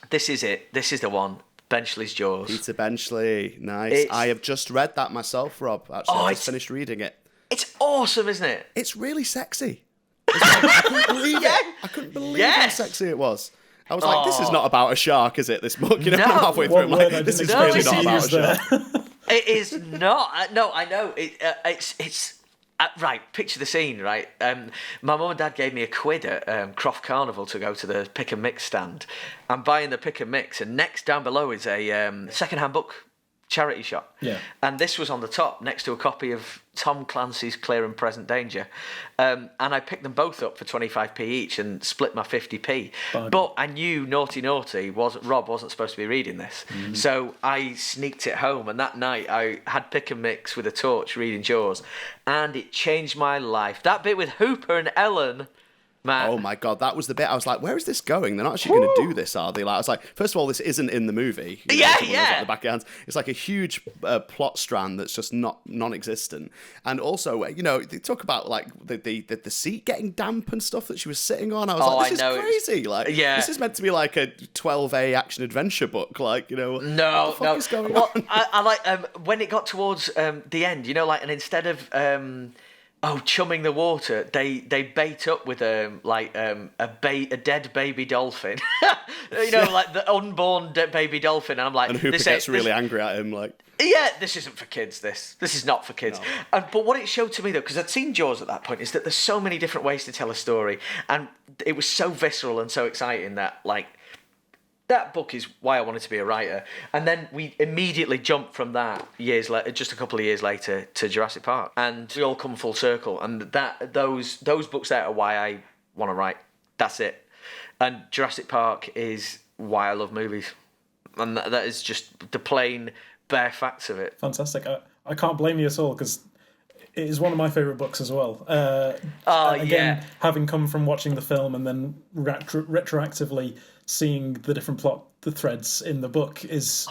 This Is It, This Is the One, Benchley's Jaws. Peter Benchley, nice. I have just read that myself, Rob. Actually, I just finished reading it. It's awesome, isn't it? It's really sexy. I couldn't believe it. I couldn't believe how sexy it was. I was like, this is not about a shark, is it, this book? You know, I'm halfway through, I'm like, this is really not about a shark. It is not. No, I know. It's right, picture the scene, right? My mum and dad gave me £1 at Croft Carnival to go to the pick and mix stand. I'm buying the pick and mix, and next down below is a second-hand book charity shop. Yeah. And this was on the top, next to a copy of Tom Clancy's Clear and Present Danger. And I picked them both up for 25p each and split my 50p. But I knew Naughty Rob wasn't supposed to be reading this. So I sneaked it home, and that night I had pick and mix with a torch reading Jaws, and it changed my life. That bit with Hooper and Ellen... Matt. Oh my God, that was the bit I was like, where is this going? They're not actually going to do this, are they? Like, I was like, first of all, this isn't in the movie. You know, at the back of your hands. It's like a huge plot strand that's just non-existent. And also, you know, they talk about like the seat getting damp and stuff that she was sitting on. I was like, this is crazy. Like, this is meant to be like a 12A action adventure book. Like, you know, what the fuck is going on? I like when it got towards the end, you know, like, and instead of chumming the water. They bait up with a dead baby dolphin. Like the unborn baby dolphin. And I'm like, and Hooper gets really angry at him, like. Yeah, this isn't for kids, this is not for kids. No. But what it showed to me, though, because I'd seen Jaws at that point, is that there's so many different ways to tell a story, and it was so visceral and so exciting that, like, that book is why I wanted to be a writer. And then we immediately jumped from that just a couple of years later, to Jurassic Park, and we all come full circle. And those books there are why I want to write. That's it. And Jurassic Park is why I love movies, and that is just the plain, bare facts of it. Fantastic. I can't blame you at all, because it is one of my favourite books as well. Having come from watching the film and then retroactively seeing the different the threads in the book is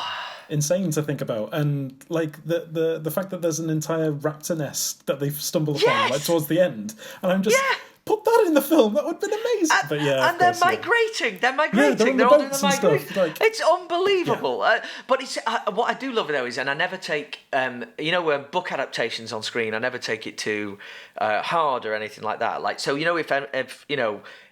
insane to think about. And like the fact that there's an entire raptor nest that they've stumbled upon like towards the end, and I'm just put that in the film. That would have been amazing. But and they're migrating. They're migrating. They're all doing the migration. Like, it's unbelievable. But it's what I do love though is, and I never take book adaptations on screen. I never take it too hard or anything like that. Like, so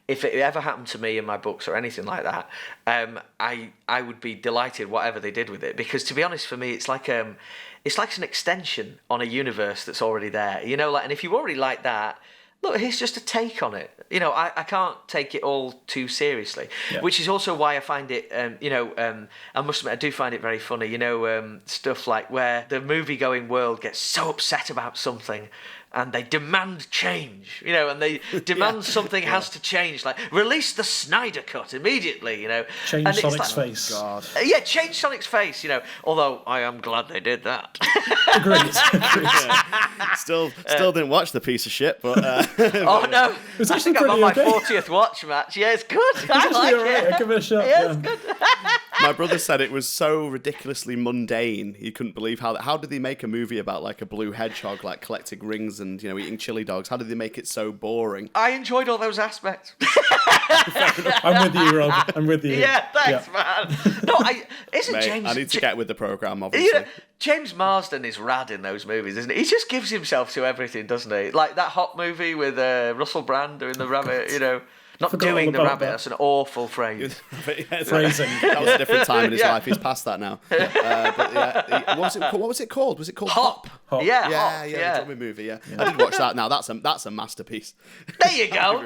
if it ever happened to me in my books or anything like that, I would be delighted whatever they did with it, because to be honest, for me, it's like an extension on a universe that's already there. And if you already like that, look, here's just a take on it. I can't take it all too seriously, which is also why I find it, I must admit, I do find it very funny, stuff like where the movie-going world gets so upset about something and they demand change, and they demand something has to change, like release the Snyder Cut immediatly, Change and Sonic's face. God. Change Sonic's face, although I am glad they did that. Agreed. Still didn't watch the piece of shit, but... Oh, no. I think I'm on my okay. 40th watch, Matt. Yeah, it's good. I like it. I give it a shot. Yeah, it's good. My brother said it was so ridiculously mundane. He couldn't believe how did they make a movie about like a blue hedgehog like collecting rings and eating chili dogs? How did they make it so boring? I enjoyed all those aspects. I'm with you, Rob. I'm with you. Yeah, thanks, man. No, isn't Mate, James? I need to get with the programme, obviously. James Marsden is rad in those movies, isn't he? He just gives himself to everything, doesn't he? Like that Hot movie with Russell Brand doing the rabbit, Not doing the rabbit, that's an awful phrase. Phrasing. That was a different time in his life. He's past that now. What was it called? Was it called Hop? Hop. Yeah, the zombie movie, I did watch that now. That's a masterpiece. There you go.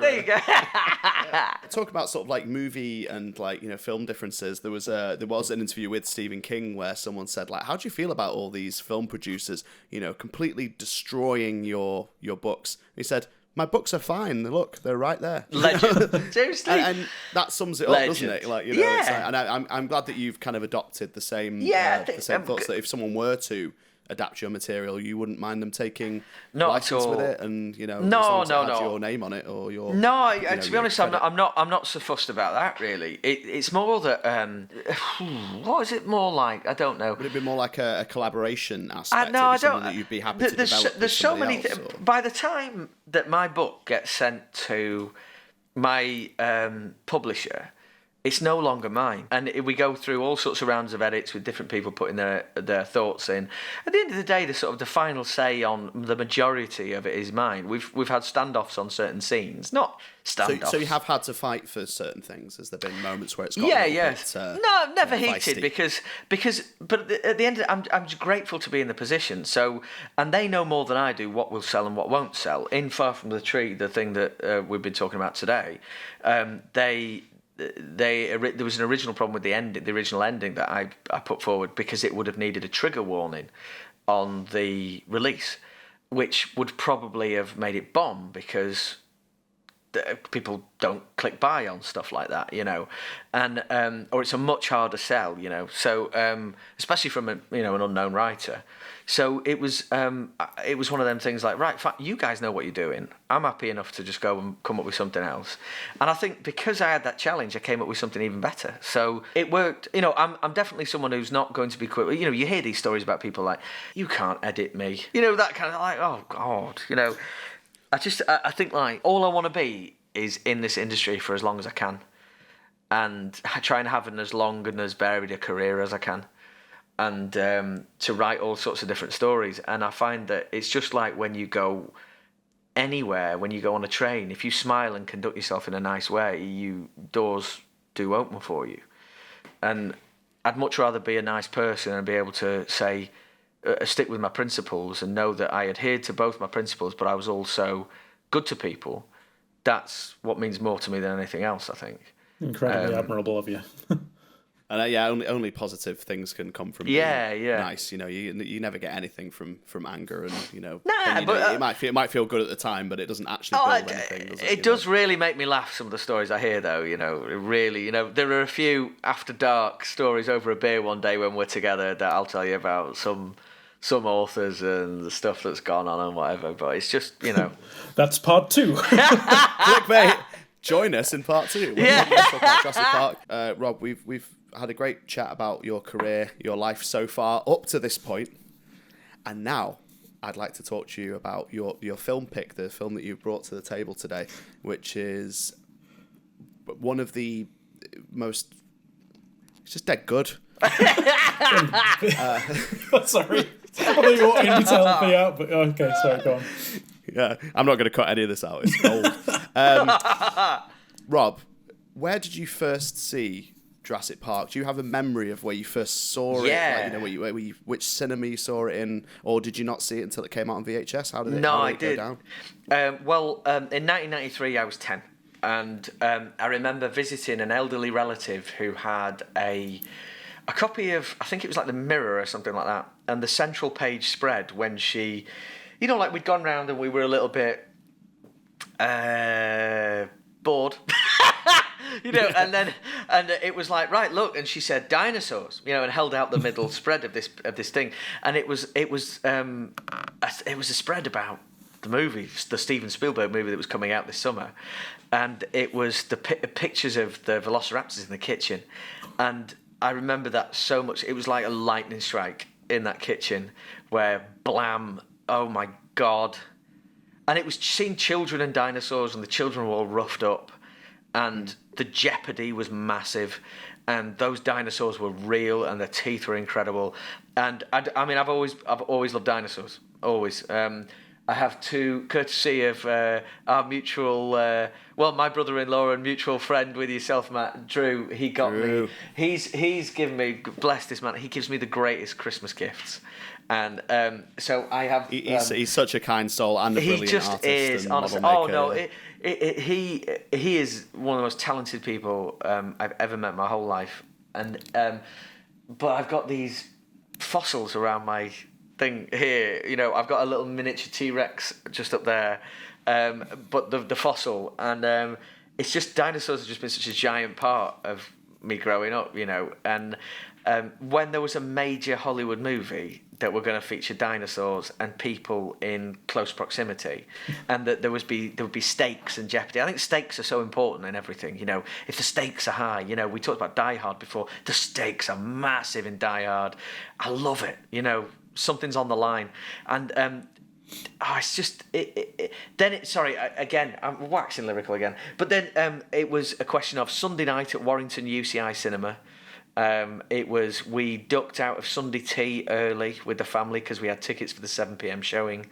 Talk about sort of like movie and like, film differences. There was an interview with Stephen King where someone said like, how do you feel about all these film producers, completely destroying your books? He said, my books are fine. Look, they're right there. Legend. Seriously. And that sums it up, doesn't it? Like, it's like, and I'm glad that you've kind of adopted the same thoughts, that if someone were to adapt your material, you wouldn't mind them taking license with it, and no. your name on it or your to be honest, I'm not so fussed about that really. It's more that what is it more like? I don't know. Would it be more like a collaboration aspect? No, I don't. That you'd be happy to develop. There's so many. By the time that my book gets sent to my publisher, it's no longer mine, and we go through all sorts of rounds of edits with different people putting their thoughts in. At the end of the day, the final say on the majority of it is mine. We've had standoffs on certain scenes, not standoffs. So you have had to fight for certain things. Has there been moments where it's got no, I've never heated because but at the end I'm grateful to be in the position. So, and they know more than I do what will sell and what won't sell. In Far From the Tree, the thing that we've been talking about today, there was an original problem with the original ending that I put forward, because it would have needed a trigger warning on the release, which would probably have made it bomb, because people don't click buy on stuff like that, and or it's a much harder sell, so especially from an unknown writer. So it was one of them things like, right, you guys know what you're doing. I'm happy enough to just go and come up with something else. And I think because I had that challenge, I came up with something even better. So it worked. I'm definitely someone who's not going to be quick. You hear these stories about people like, you can't edit me. That kind of like, oh God, I think like all I want to be is in this industry for as long as I can, and I try and have as long and as varied a career as I can, and to write all sorts of different stories. And I find that it's just like when you go anywhere, when you go on a train, if you smile and conduct yourself in a nice way, doors do open for you. And I'd much rather be a nice person and be able to say, stick with my principles and know that I adhered to both my principles, but I was also good to people. That's what means more to me than anything else, I think. Incredibly admirable of you. And only positive things can come from being nice. You know, you never get anything from anger, and it might feel good at the time, but it doesn't actually build anything. Does it? It does really make me laugh. Some of the stories I hear, though, really, there are a few after dark stories over a beer one day when we're together that I'll tell you about some authors and the stuff that's gone on and whatever. But it's just, That's part 2. Clickbait. Join us in part 2. We're talk about Jurassic Park. Rob, we've had a great chat about your career, your life so far up to this point, and now I'd like to talk to you about your film pick, the film that you brought to the table today, which is one of the most. It's just dead good. Sorry, I thought you wanted me to help me out, but okay, sorry, go on. Yeah, I'm not going to cut any of this out. It's gold. Rob, where did you first see Jurassic Park? Do you have a memory of where you first saw it? Yeah. Like, which cinema you saw it in, or did you not see it until it came out on VHS? How did it go down? In 1993, I was 10, and I remember visiting an elderly relative who had a copy of, I think it was like The Mirror or something like that, and the central page spread when she, like we'd gone round and we were a little bit bored. and it was like, right, look, and she said dinosaurs, and held out the middle spread of this thing, and it was a spread about the movie, the Steven Spielberg movie that was coming out this summer, and it was the pictures of the velociraptors in the kitchen, and I remember that so much. It was like a lightning strike in that kitchen, where blam, oh my God. And it was seeing children and dinosaurs, and the children were all roughed up, and the jeopardy was massive, and those dinosaurs were real, and their teeth were incredible. And I've always loved dinosaurs, always. I have two, courtesy of our mutual, my brother-in-law and mutual friend with yourself, Matt, Drew. He got me. He's given me, bless this man. He gives me the greatest Christmas gifts. And so I have. He's such a kind soul and a brilliant artist. He just is, honestly. Oh no, he is one of the most talented people I've ever met in my whole life. And but I've got these fossils around my thing here. I've got a little miniature T-Rex just up there, but the fossil, and it's just, dinosaurs have just been such a giant part of me growing up. And when there was a major Hollywood movie that were going to feature dinosaurs and people in close proximity, and that there would be stakes and jeopardy. I think stakes are so important in everything. If the stakes are high, we talked about Die Hard before. The stakes are massive in Die Hard. I love it. Something's on the line, and it's just again, I'm waxing lyrical again. But then it was a question of Sunday night at Warrington UCI Cinema. We ducked out of Sunday tea early with the family because we had tickets for the 7 p.m. showing,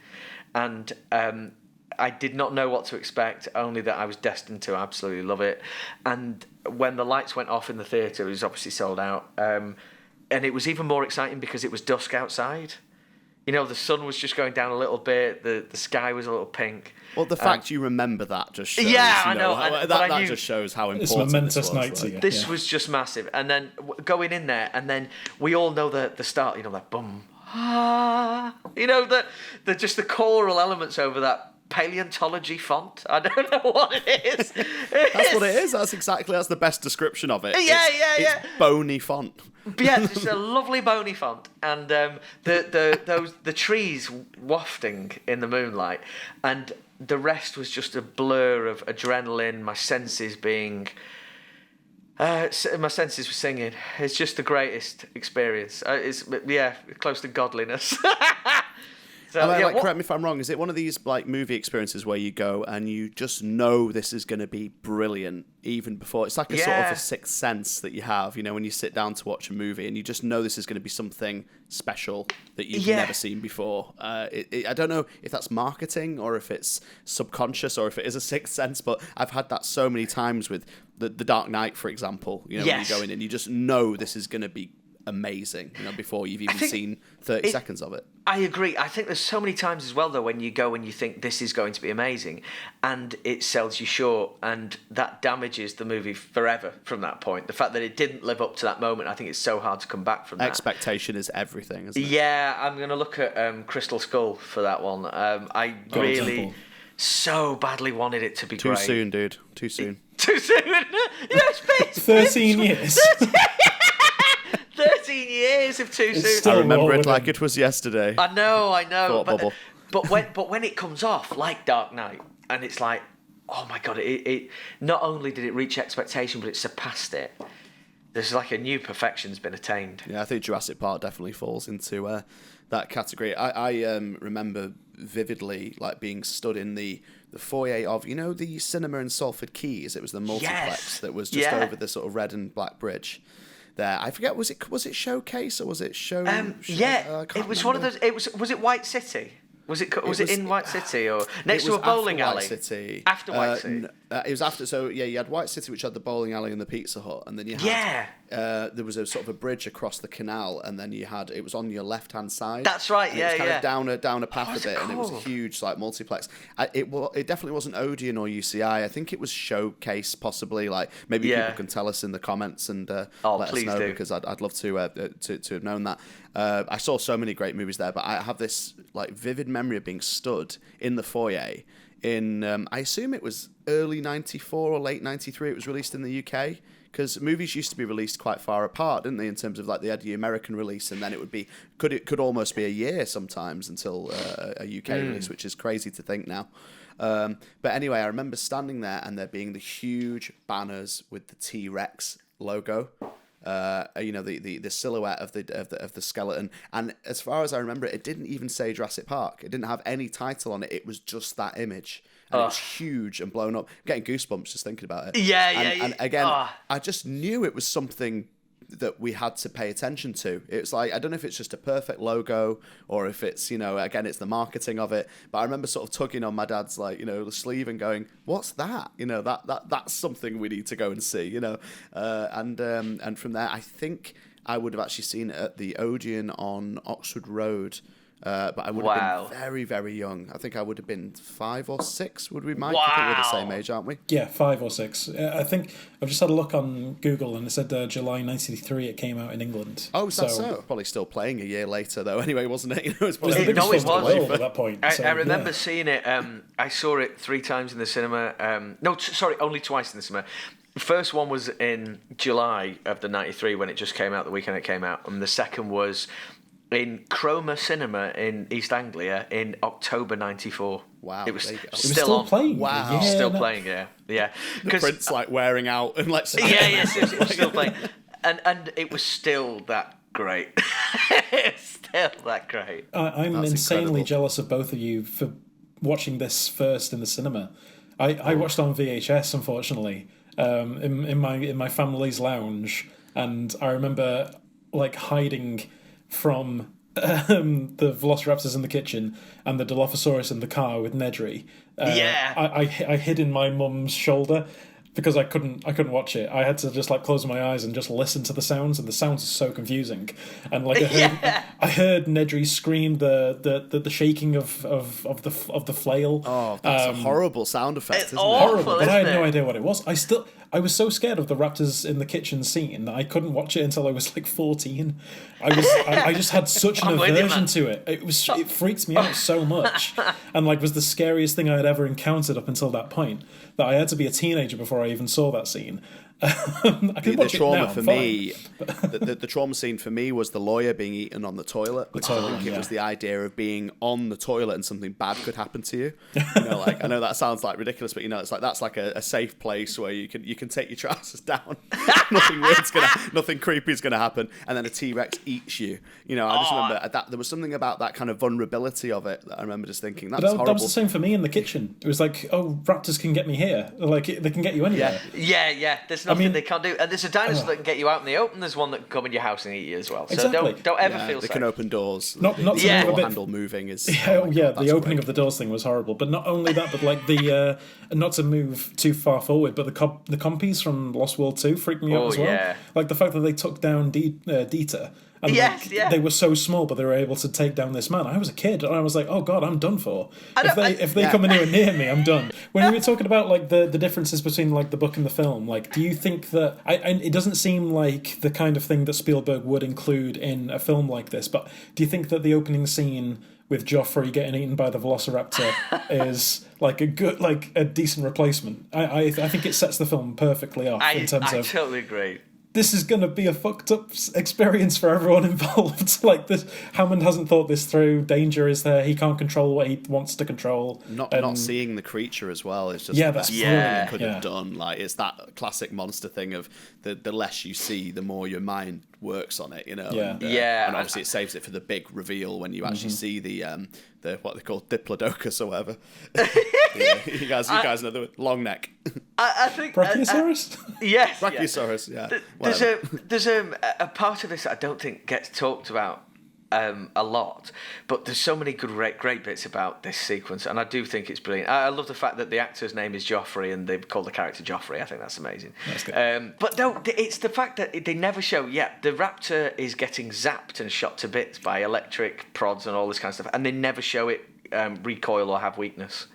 and I did not know what to expect, only that I was destined to absolutely love it. And when the lights went off in the theatre, it was obviously sold out, and it was even more exciting because it was dusk outside. The sun was just going down a little bit, the sky was a little pink. Well, the fact you remember that just shows. Yeah, I know. That just shows how important it's momentous this was. night to you. This was just massive. And then going in there, and then we all know the start, like boom, just the choral elements over that paleontology font. I don't know what it is. That's what it is. That's the best description of it. Yeah. It's bony font. Yeah, it's a lovely bony font, and the trees wafting in the moonlight, and the rest was just a blur of adrenaline. My senses were singing. It's just the greatest experience. It's close to godliness. Correct me if I'm wrong. Is it one of these like movie experiences where you go and you just know this is going to be brilliant even before? It's like a sort of a sixth sense that you have, when you sit down to watch a movie and you just know this is going to be something special that you've never seen before. I don't know if that's marketing or if it's subconscious or if it is a sixth sense, but I've had that so many times with the Dark Knight, for example. When you go in and you just know this is going to be amazing, before you've even seen 30 seconds of it. I agree. I think there's so many times as well, though, when you go and you think this is going to be amazing and it sells you short, and that damages the movie forever from that point. The fact that it didn't live up to that moment, I think it's so hard to come back from that. Expectation is everything, isn't it? Yeah, I'm going to look at Crystal Skull for that one. I really so badly wanted it to be great. Too soon, dude. Too soon. Too soon? Yes, bitch. 13 years. 13 years of too soon. I remember it like it was yesterday. I know. Thought bubble. But when it comes off, like Dark Knight, and it's like, oh my God, it not only did it reach expectation, but it surpassed it. There's like a new perfection's been attained. Yeah, I think Jurassic Park definitely falls into that category. I remember vividly like being stood in the foyer of, the cinema in Salford Quays. It was the multiplex that was just over the sort of red and black bridge. There, I forget. Was it Showcase or was it Show? It was one of those. Was it White City? Was it in White City or next to a bowling alley? White City. After White City. It was after. So yeah, you had White City, which had the bowling alley and the Pizza Hut, and then you had there was a sort of a bridge across the canal, and then you had it was on your left hand side. That's right. And it was kind of down a path a bit, and it was a huge like multiplex. It definitely wasn't Odeon or UCI. I think it was Showcase, possibly. Like maybe people can tell us in the comments and let us know because I'd love to have known that. I saw so many great movies there, but I have this like vivid memory of being stood in the foyer in I assume it was early 94 or late 93 it was released in the UK, because movies used to be released quite far apart, didn't they, in terms of like they had the American release and then it would be could almost be a year sometimes until a UK release, which is crazy to think now. But anyway, I remember standing there and there being the huge banners with the T-Rex logo. The silhouette of the skeleton, and as far as I remember it didn't even say Jurassic Park. It didn't have any title on it. It was just that image, and it was huge and blown up. I'm getting goosebumps just thinking about it. And again, I just knew it was something that we had to pay attention to. It's like, I don't know if it's just a perfect logo or if it's, again, it's the marketing of it. But I remember sort of tugging on my dad's sleeve and going, "What's that? That's something we need to go and see." And from there, I think I would have actually seen it at the Odeon on Oxford Road. But I would have been very, very young. I think I would have been 5 or 6. Would we, Mike? Wow. I think we're the same age, aren't we? Yeah, 5 or 6. I think I've just had a look on Google and it said July 93 it came out in England. Oh, is that so? Probably still playing a year later, though, anyway, wasn't it? It was the biggest film in the world at that point. I remember seeing it. I saw it 3 times in the cinema. Only twice in the cinema. The first one was in July of the 93 when it just came out, the weekend it came out. And the second was in Chroma Cinema in East Anglia in October 94. Wow. It was still on. Playing. Wow. Yeah, Still playing, yeah. The print's wearing out and it was still playing. And it was still that great. It's still that great. I'm That's insanely incredible. jealous of both of you for watching this first in the cinema. I watched on VHS, unfortunately, in my family's lounge, and I remember hiding from the Velociraptors in the kitchen and the Dilophosaurus in the car with Nedry. I hid in my mum's shoulder because I couldn't watch it. I had to just close my eyes and just listen to the sounds, and the sounds are so confusing. And I heard Nedry scream the shaking of the flail. Oh, that's a horrible sound effect, isn't awful, it? Horrible, but I had no idea what it was. I was so scared of the raptors in the kitchen scene that I couldn't watch it until I was 14. I just had such an aversion to it. It freaked me out so much, and was the scariest thing I had ever encountered up until that point. That I had to be a teenager before I even saw that scene. I can The watch it trauma now, for fine. me, the trauma scene for me was the lawyer being eaten on the toilet. I think it was the idea of being on the toilet and something bad could happen to you. Like, I know that sounds like ridiculous, but it's like that's like a safe place where you can take your trousers down. Nothing creepy is gonna happen, and then a T-Rex eats you. I just remember that there was something about that kind of vulnerability of it that I remember just thinking that's horrible. That was the same for me in the kitchen. It was like, oh, raptors can get me here. Like they can get you anywhere. Yeah. There's nothing they can't do. And there's a dinosaur that can get you out in the open. There's one that can come in your house and eat you as well. So Exactly. don't ever feel They safe. can open doors. Not the to move a bit- handle moving is. The opening of the doors thing was horrible. But not only that, but like the not to move too far forward, but the compies from Lost World 2 freaked me out as well. Yeah. Like the fact that they took down Dieter. And they were so small, but they were able to take down this man. I was a kid, and I was like, "Oh God, I'm done for." If they come anywhere near me, I'm done. When we were talking about like the differences between like the book and the film, like, do you think that it doesn't seem like the kind of thing that Spielberg would include in a film like this? But do you think that the opening scene with Joffrey getting eaten by the Velociraptor is like a decent replacement? I think it sets the film perfectly off in terms of. I totally agree. This is going to be a fucked up experience for everyone involved. Like this, Hammond hasn't thought this through. Danger is there. He can't control what he wants to control. Not seeing the creature as well is just that's brilliant. Could have done. Like, it's that classic monster ththing of the less you see, the more your mind works on it. And obviously it saves it for the big reveal when you actually see the what they call Diplodocus or whatever. You guys know the long neck. I think Brachiosaurus. Yes, Brachiosaurus. Yeah. There's a part of this that I don't think gets talked about a lot, but there's so many great bits about this sequence, and I do think it's brilliant. I love the fact that the actor's name is Joffrey, and they've called the character Joffrey. I think that's amazing. That's good. But no, it's the fact that they never show. Yeah, the raptor is getting zapped and shot to bits by electric prods and all this kind of stuff, and they never show it recoil or have weakness.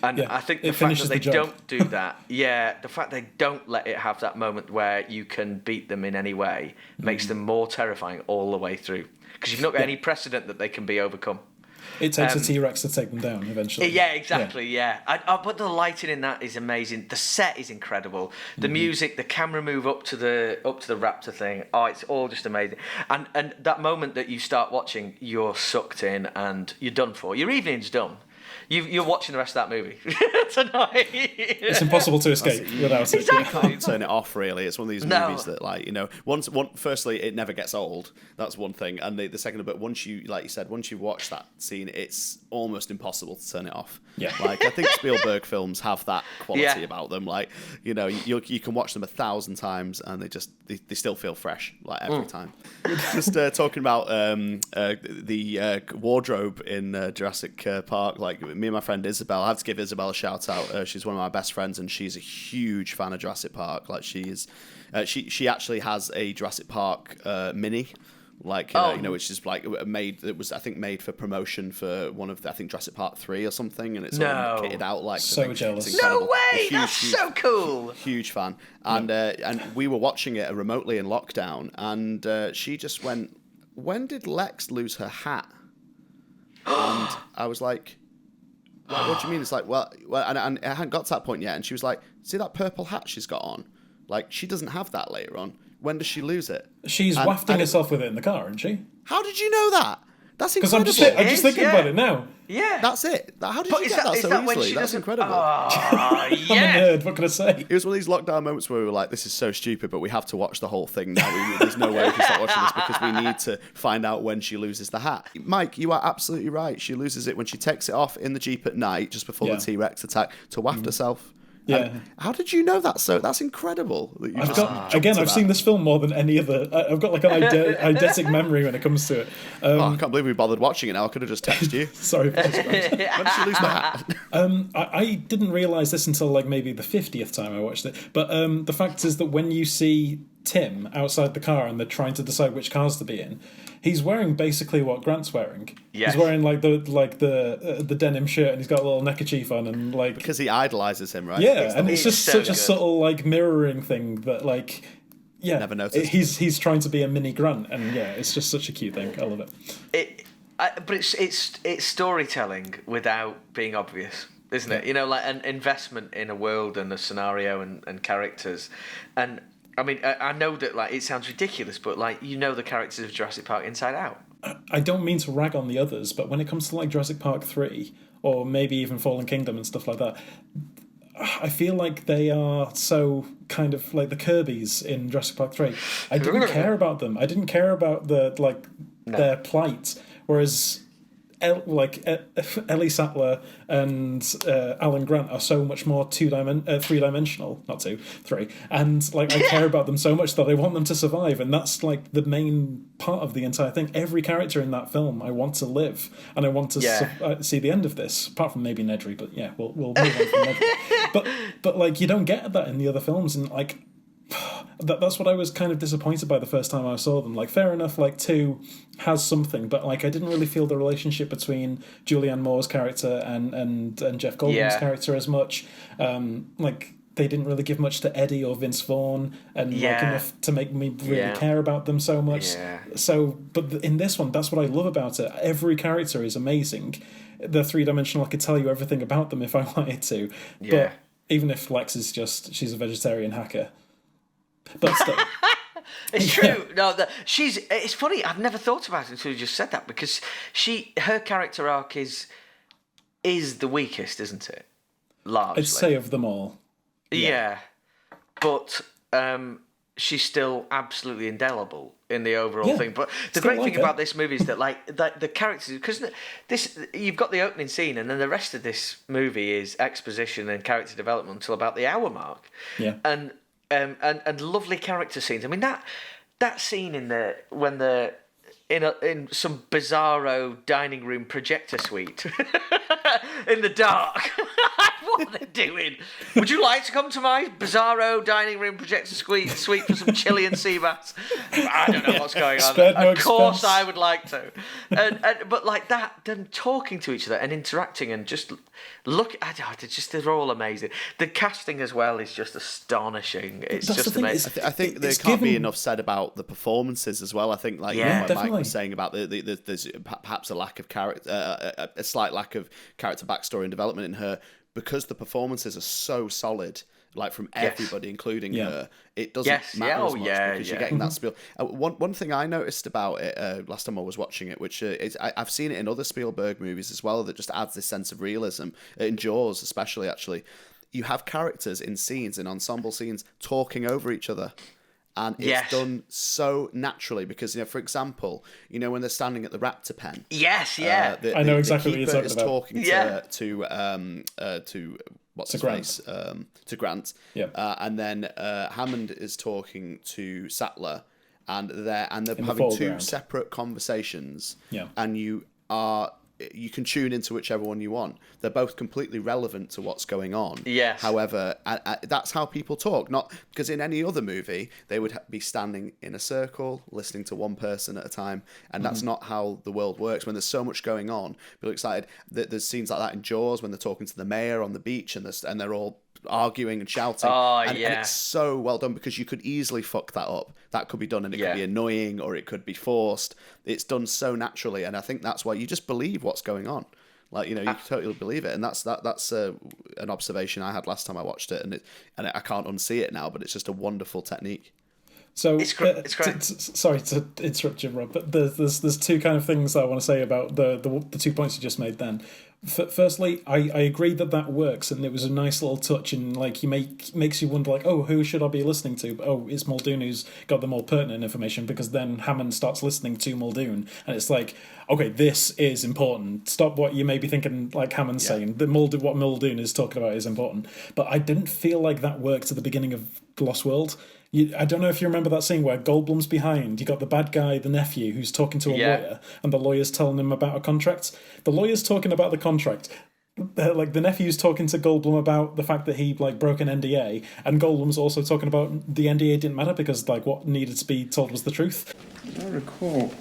And I think the fact that they don't do that, the fact they don't let it have that moment where you can beat them in any way makes them more terrifying all the way through. Because you've not got any precedent that they can be overcome. It takes a T-Rex to take them down eventually. Yeah, exactly, yeah. But the lighting in that is amazing. The set is incredible. The music, the camera move up to the raptor thing. Oh, it's all just amazing. And that moment that you start watching, you're sucked in and you're done for. Your evening's done. You're watching the rest of that movie tonight. It's impossible to escape without it. Exactly. You can't turn it off, really. It's one of these movies that, like, firstly, it never gets old. That's one thing. And the second, but once you watch that scene, it's almost impossible to turn it off. Yeah. Like, I think Spielberg films have that quality about them. Like, you can watch them 1,000 times and they still feel fresh, like, every time. Just talking about the wardrobe in Jurassic Park, like, me and my friend Isabel, I have to give Isabel a shout out. She's one of my best friends, and she's a huge fan of Jurassic Park. Like, she is, she actually has a Jurassic Park mini, like which is like made. It was, I think, made for promotion for one of Jurassic Park 3 or something, and it's all kitted out like. So jealous. No way! That's so cool. Huge fan, and we were watching it remotely in lockdown, and she just went, "When did Lex lose her hat?" And I was like, what do you mean? It's like, well, and I hadn't got to that point yet. And she was like, see that purple hat she's got on? Like, she doesn't have that later on. When does she lose it? She's wafting herself with it in the car, isn't she? How did you know that? That's Because incredible. I'm just thinking about it now. Yeah. That's it. How did you get that so easily? That's incredible. Oh, I'm a nerd, what can I say? It was one of these lockdown moments where we were like, this is so stupid, but we have to watch the whole thing now. There's no way we can stop watching this because we need to find out when she loses the hat. Mike, you are absolutely right. She loses it when she takes it off in the Jeep at night, just before the T-Rex attack, to waft herself. Yeah. And how did you know that? So that's incredible. That I've seen this film more than any other. I've got like an eidetic memory when it comes to it. I can't believe we bothered watching it now. I could have just texted you. Sorry. When did she lose my hat? I didn't realise this until like maybe the 50th time I watched it. But the fact is that when you see Tim outside the car and they're trying to decide which cars to be in, he's wearing basically what Grant's wearing. Yes. He's wearing like the denim shirt, and he's got a little neckerchief on, and like because he idolizes him, right? Yeah, and it's just such a subtle like mirroring thing that like never noticed. He's trying to be a mini Grant, and it's just such a cute thing. I love it. But it's storytelling without being obvious. isn't it? You know, like an investment in a world and a scenario and characters. And I mean, I know that like it sounds ridiculous, but like you know the characters of Jurassic Park inside out. I don't mean to rag on the others, but when it comes to like Jurassic Park 3 or maybe even Fallen Kingdom and stuff like that, I feel like they are so kind of like the Kirbys in Jurassic Park 3. I didn't care about them. I didn't care about their plight. Whereas Ellie Sattler and Alan Grant are so much more three-dimensional, not two, three. And like I care about them so much that I want them to survive, and that's like the main part of the entire thing. Every character in that film, I want to live, and I want to see the end of this. Apart from maybe Nedry, but yeah, we'll move on from Nedry. But like you don't get that in the other films, and like. That's what I was kind of disappointed by the first time I saw them. Like, fair enough, like 2 has something, but like I didn't really feel the relationship between Julianne Moore's character and Jeff Goldblum's character as much. Like they didn't really give much to Eddie or Vince Vaughn, and like enough to make me really care about them so much. Yeah. So, but in this one, that's what I love about it. Every character is amazing. They're three-dimensional. I could tell you everything about them if I wanted to. Yeah. But even if Lex is she's a vegetarian hacker. But still. It's true. No, it's funny. I've never thought about it until you just said that, because her character arc is the weakest, isn't it? Largely, I'd say of them all. Yeah. But she's still absolutely indelible in the overall thing. But the great thing about this movie is that the characters, because you've got the opening scene, and then the rest of this movie is exposition and character development until about the hour mark. Yeah. And lovely character scenes. I mean that scene when they're in some bizarro dining room projector suite in the dark. What are they doing? Would you like to come to my bizarro dining room projector suite for some Chilean sea bass? I don't know what's going on. Of course I would like to. But like that, them talking to each other and interacting and just look at it, they're all amazing. The casting as well is just astonishing. It's just amazing. I think there can't be enough said about the performances as well. I think like what Mike was saying about there's perhaps a lack of character, a slight lack of character backstory and development in her, because the performances are so solid, like from everybody, including her. It doesn't matter as much because you're getting that spiel. One thing I noticed about it last time I was watching it, which is I've seen it in other Spielberg movies as well, that just adds this sense of realism. In Jaws, especially, actually, you have characters in scenes, in ensemble scenes, talking over each other. And it's done so naturally because, for example, when they're standing at the raptor pen. Yes, I know exactly what you're talking about. Talking to what's his face? To Grant. Yeah. And then Hammond is talking to Sattler, and they're having 2 separate conversations. Yeah. And you can tune into whichever one you want. They're both completely relevant to what's going on. Yes. However, that's how people talk. Not because in any other movie they would be standing in a circle, listening to one person at a time, and that's not how the world works. When there's so much going on, people are excited. There's scenes like that in Jaws when they're talking to the mayor on the beach, and they're all arguing and shouting. And it's so well done, because you could easily fuck that up. That could be done, and it could be annoying, or it could be forced. It's done so naturally, and I think that's why you just believe what's going on. Like, you totally believe it, and that's an observation I had last time I watched it, and I can't unsee it now. But it's just a wonderful technique. So it's great. Sorry to interrupt you, Rob, but there's 2 kind of things I want to say about the 2 points you just made. Then, firstly, I agree that works, and it was a nice little touch, and like makes you wonder, like, oh, who should I be listening to? Oh, it's Muldoon who's got the more pertinent information, because then Hammond starts listening to Muldoon, and it's like, okay, this is important. Stop what you may be thinking, like Hammond's saying. What Muldoon is talking about is important, but I didn't feel like that worked at the beginning of Lost World. I don't know if you remember that scene where Goldblum's behind. You got the bad guy, the nephew, who's talking to a lawyer, and the lawyer's telling him about a contract. The lawyer's talking about the contract. Like, the nephew's talking to Goldblum about the fact that he broke an NDA, and Goldblum's also talking about the NDA didn't matter because what needed to be told was the truth. As I recall,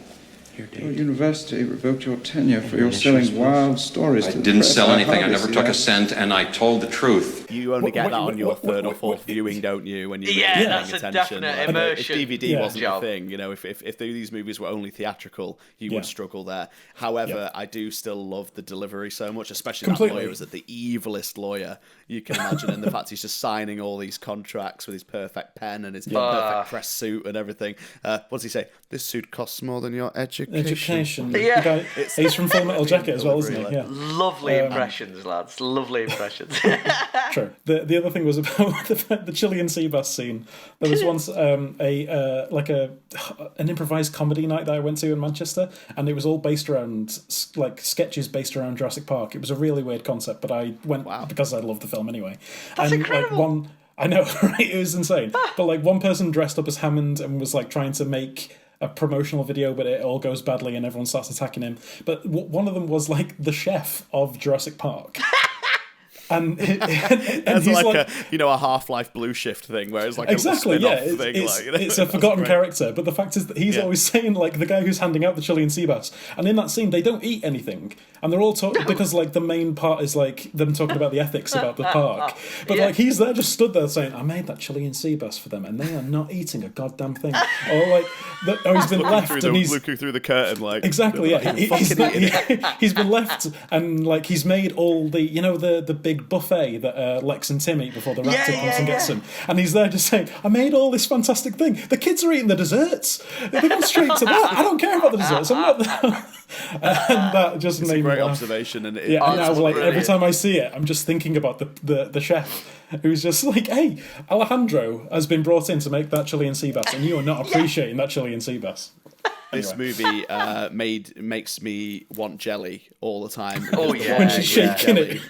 your university revoked your tenure for your selling wild stories to the press. I didn't sell anything. I never took a cent, and I told the truth. You only get that on your third or fourth viewing, don't you? When you're really paying that's a attention. definite immersion. If DVD wasn't job. a thing, if these movies were only theatrical, you would struggle there. However, I do still love the delivery so much, especially that lawyer is the evilest lawyer you can imagine, and the fact he's just signing all these contracts with his perfect pen and his perfect press suit and everything. What does he say? This suit costs more than your education. Yeah. He's from Full Metal Jacket as well, isn't he? Yeah. Lovely impressions, lads. Lovely impressions. True. The other thing was about the Chilean sea bass scene. There was once an improvised comedy night that I went to in Manchester, and it was all based around like sketches based around Jurassic Park. It was a really weird concept, but I went because I loved the film anyway. That's incredible. I know, right? It was insane. But like one person dressed up as Hammond and was like trying to make a promotional video, but it all goes badly and everyone starts attacking him. But one of them was like the chef of Jurassic Park. And it's he's like a Half-Life Blue Shift thing where it's like exactly, a spin-off thing. It's a forgotten character, but the fact is that he's always saying like the guy who's handing out the Chilean sea bass, and in that scene they don't eat anything, and they're all talking because like the main part is like them talking about the ethics about the park, but like he's there just stood there saying, I made that Chilean sea bass for them and they are not eating a goddamn thing, or like he's been left and he's looking through the curtain like exactly he's been left and like he's made all the the big buffet that Lex and Tim eat before the raptor comes and gets him, and he's there just saying, I made all this fantastic thing, the kids are eating the desserts, they've gone straight to that, I don't care about the desserts, I'm not and that just made me great laugh. Observation, and and I was like, every time I see it I'm just thinking about the chef who's just like, hey, Alejandro has been brought in to make that Chilean sea bass and you are not appreciating that Chilean sea bass. This movie makes me want jelly all the time. When she's shaking it.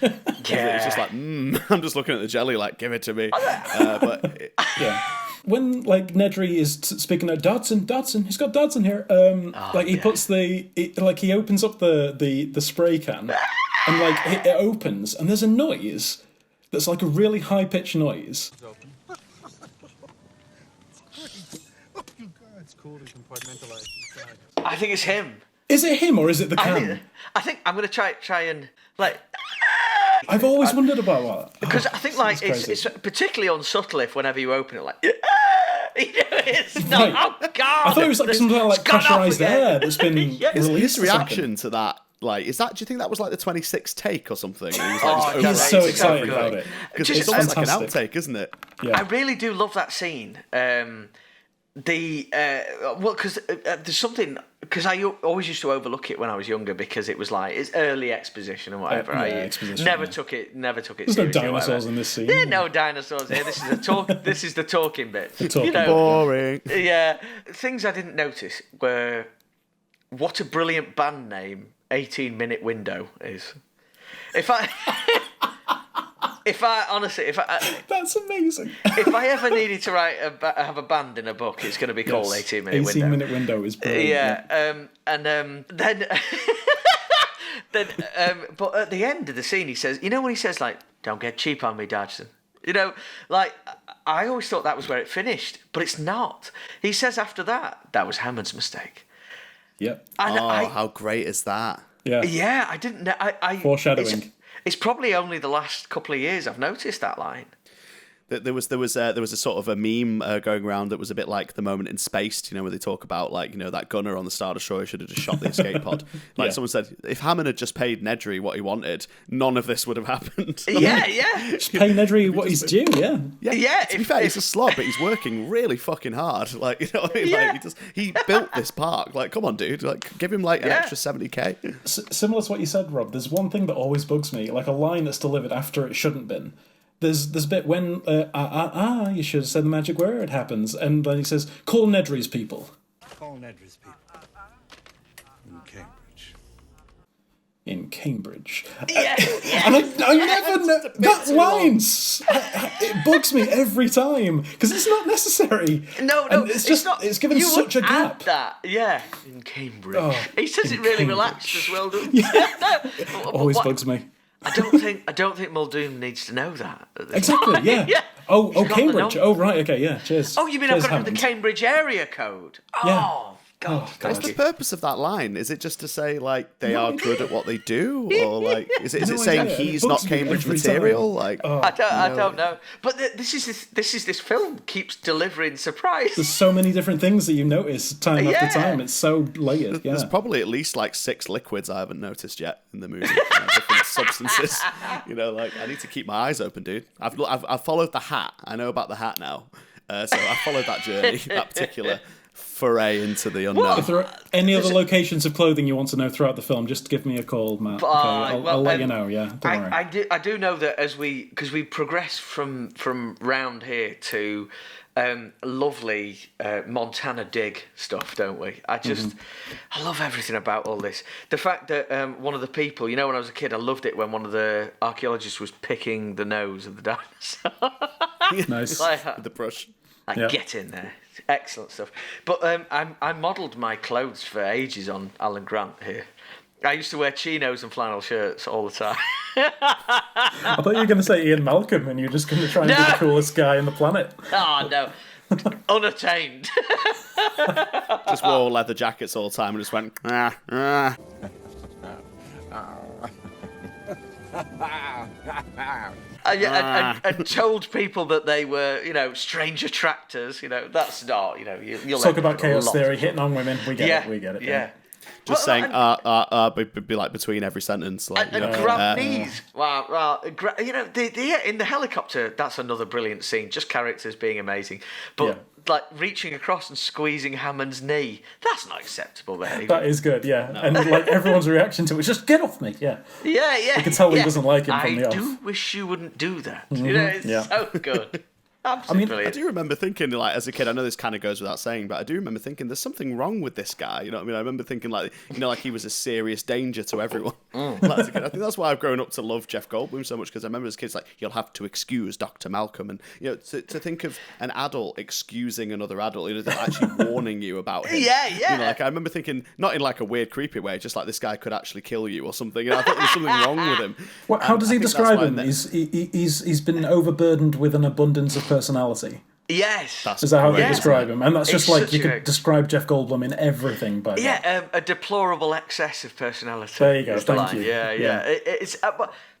It's just like, I'm just looking at the jelly like, give it to me. When like Nedry is speaking of Dodson, he's got Dodson here. He puts he opens up the spray can, and like it opens, and there's a noise that's like a really high pitched noise. I think it's him. Is it him or is it the can? I think I'm gonna try and like. I've always wondered about that. Because I think like it's particularly unsubtle if whenever you open it like it's not. Right. Oh God! I thought it was like some kind of like pressurized air that's been released. His reaction to that. Like, do you think that was like the 26th take or something? He was he's so excited about it. Because it's almost like an outtake, isn't it? Yeah. I really do love that scene. Because there's something, because I always used to overlook it when I was younger because it was like it's early exposition and whatever. Never took it. There's no dinosaurs in this scene. There are no dinosaurs here. This is a talk. This is the talking bit. Boring. Yeah, things I didn't notice were what a brilliant band name 18-minute window is. If I honestly, that's amazing. If I ever needed to have a band in a book, it's going to be called 18-minute window. 18-minute window is brilliant. But at the end of the scene, he says, when he says like, "Don't get cheap on me, Dodgson." Like I always thought that was where it finished, but it's not. He says after that was Hammond's mistake. Yep. And how great is that? Yeah. Yeah, I didn't know. Foreshadowing. It's probably only the last couple of years I've noticed that line. There was a sort of a meme going around that was a bit like the moment in Spaced, where they talk about like that gunner on the Star Destroyer should have just shot the escape pod. Someone said if Hammond had just paid Nedry what he wanted, none of this would have happened. Yeah. Just pay Nedry what he's due. Yeah. To be fair, he's a slob, but he's working really fucking hard. Like what I mean? Like he built this park. Like, come on, dude. Like, give him like an extra $70,000. Similar to what you said, Rob. There's one thing that always bugs me, like a line that's delivered after it shouldn't been. There's a bit when you should have said the magic word happens, and then he says, "Call Nedry's people." Call Nedry's people. In Cambridge. Yeah. And I never know that lines. It bugs me every time because it's not necessary. No, and it's just not. It's given such a gap. In Cambridge. He says it really relaxed as well, doesn't he? Always bugs me. I don't think Muldoon needs to know that. Exactly. Yeah. Oh, Cambridge. Oh, right. Okay. Yeah. Cheers. Oh, you mean Cheers, I've got the Cambridge area code? Oh, God, What's the purpose of that line? Is it just to say like they are good at what they do, or like is it saying he's not Cambridge material? Like I don't know. But this is this film keeps delivering surprise. There's so many different things that you notice time after time. It's so layered. Yeah. There's probably at least like 6 liquids I haven't noticed yet in the movie. Different substances. Like I need to keep my eyes open, dude. I've followed the hat. I know about the hat now. So I followed that journey, that particular foray into the unknown. If there are any other locations of clothing you want to know throughout the film, just give me a call, Matt. Okay, I'll let you know. Yeah, don't worry. I do know that because we progress from round here to lovely Montana dig stuff, don't we? I love everything about all this. The fact that one of the people, when I was a kid, I loved it when one of the archaeologists was picking the nose of the dinosaur. Nice. With the brush. Get in there. Excellent stuff. But I modelled my clothes for ages on Alan Grant here. I used to wear chinos and flannel shirts all the time. I thought you were going to say Ian Malcolm and you were just going to try and be the coolest guy on the planet. Oh, no. Unattained. Just wore leather jackets all the time and just went, and told people that they were, strange attractors. That's not, you'll talk about chaos theory, hitting on women. We get it. Yeah. Just saying, be like between every sentence, like and grab knees. Wow. In the helicopter, that's another brilliant scene. Just characters being amazing, but like reaching across and squeezing Hammond's knee, that's not acceptable behaviour. That is good, yeah. No. And like everyone's reaction to it was just get off me, yeah. Yeah. You can tell he doesn't like him from the off. I do wish you wouldn't do that. It's so good. I do remember thinking, like, as a kid, I know this kind of goes without saying, but I do remember thinking there's something wrong with this guy. You know what I mean? I remember thinking, like he was a serious danger to everyone. Like, as a kid. I think that's why I've grown up to love Jeff Goldblum so much, because I remember as kids, like, you'll have to excuse Dr. Malcolm. And, to think of an adult excusing another adult, they're actually warning you about him. Yeah. Like, I remember thinking, not in like a weird, creepy way, just like this guy could actually kill you or something. I thought there was something wrong with him. Well, how does he describe him? He's been overburdened with an abundance of personality. Yes. Is that how they describe him? And that's just like you could describe Jeff Goldblum in everything by that. A deplorable excess of personality. There you go, thank you. Yeah. It's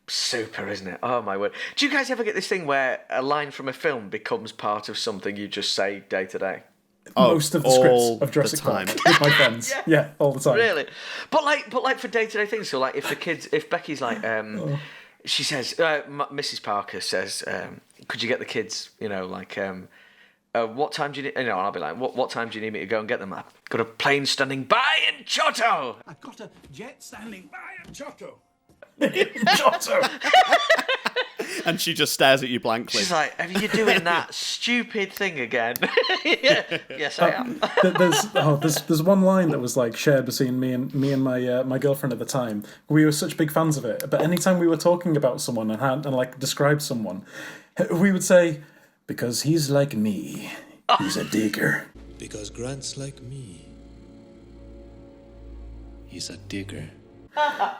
super, isn't it? Oh, my word. Do you guys ever get this thing where a line from a film becomes part of something you just say day to day? Most of the scripts of Jurassic Park with my friends. Yeah, all the time. Really? But like for day to day things, so like if Becky's like, she says, Mrs. Parker says, could you get the kids, what time do you need, and I'll be like, what time do you need me to go and get them? I've got a plane standing by in Giotto. I've got a jet standing by in Giotto. And she just stares at you blankly. She's like, are you doing that stupid thing again? Yes, I am. There's one line that was like shared between me and my girlfriend at the time. We were such big fans of it, but anytime we were talking about someone and like described someone, we would say, because he's like me, he's a digger. Because Grant's like me, he's a digger.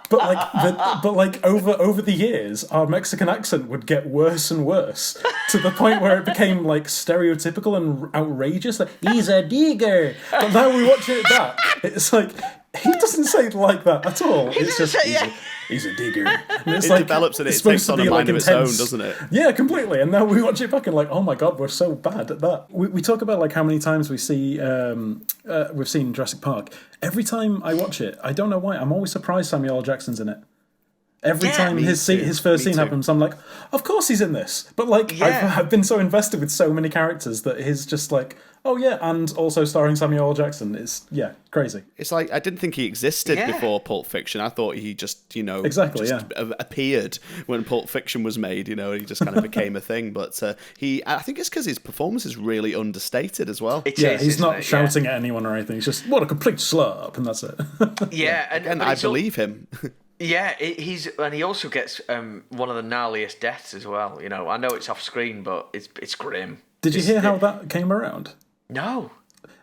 But over the years, our Mexican accent would get worse and worse to the point where it became like stereotypical and outrageous. Like, he's a digger. But now we watch it back, it's like he doesn't say it like that at all. It's just he's a digger. And it's it develops and it takes on a mind of its own, doesn't it? Yeah, completely. And now we watch it back and like, oh my god, we're so bad at that. We talk about like how many times we've seen Jurassic Park. Every time I watch it, I don't know why, I'm always surprised Samuel L. Jackson's in it. Every time his first scene happens, I'm like, of course he's in this. But like, I've been so invested with so many characters that he's just like, oh yeah, and also starring Samuel L. Jackson is crazy. It's like I didn't think he existed before Pulp Fiction. I thought he just appeared when Pulp Fiction was made. And he just kind of became a thing. But I think it's because his performance is really understated as well. He's not shouting at anyone or anything. He's just what a complete slurp, and that's it. And I believe him. Yeah, he also gets one of the gnarliest deaths as well. I know it's off screen, but it's grim. Did you hear how that came around? No.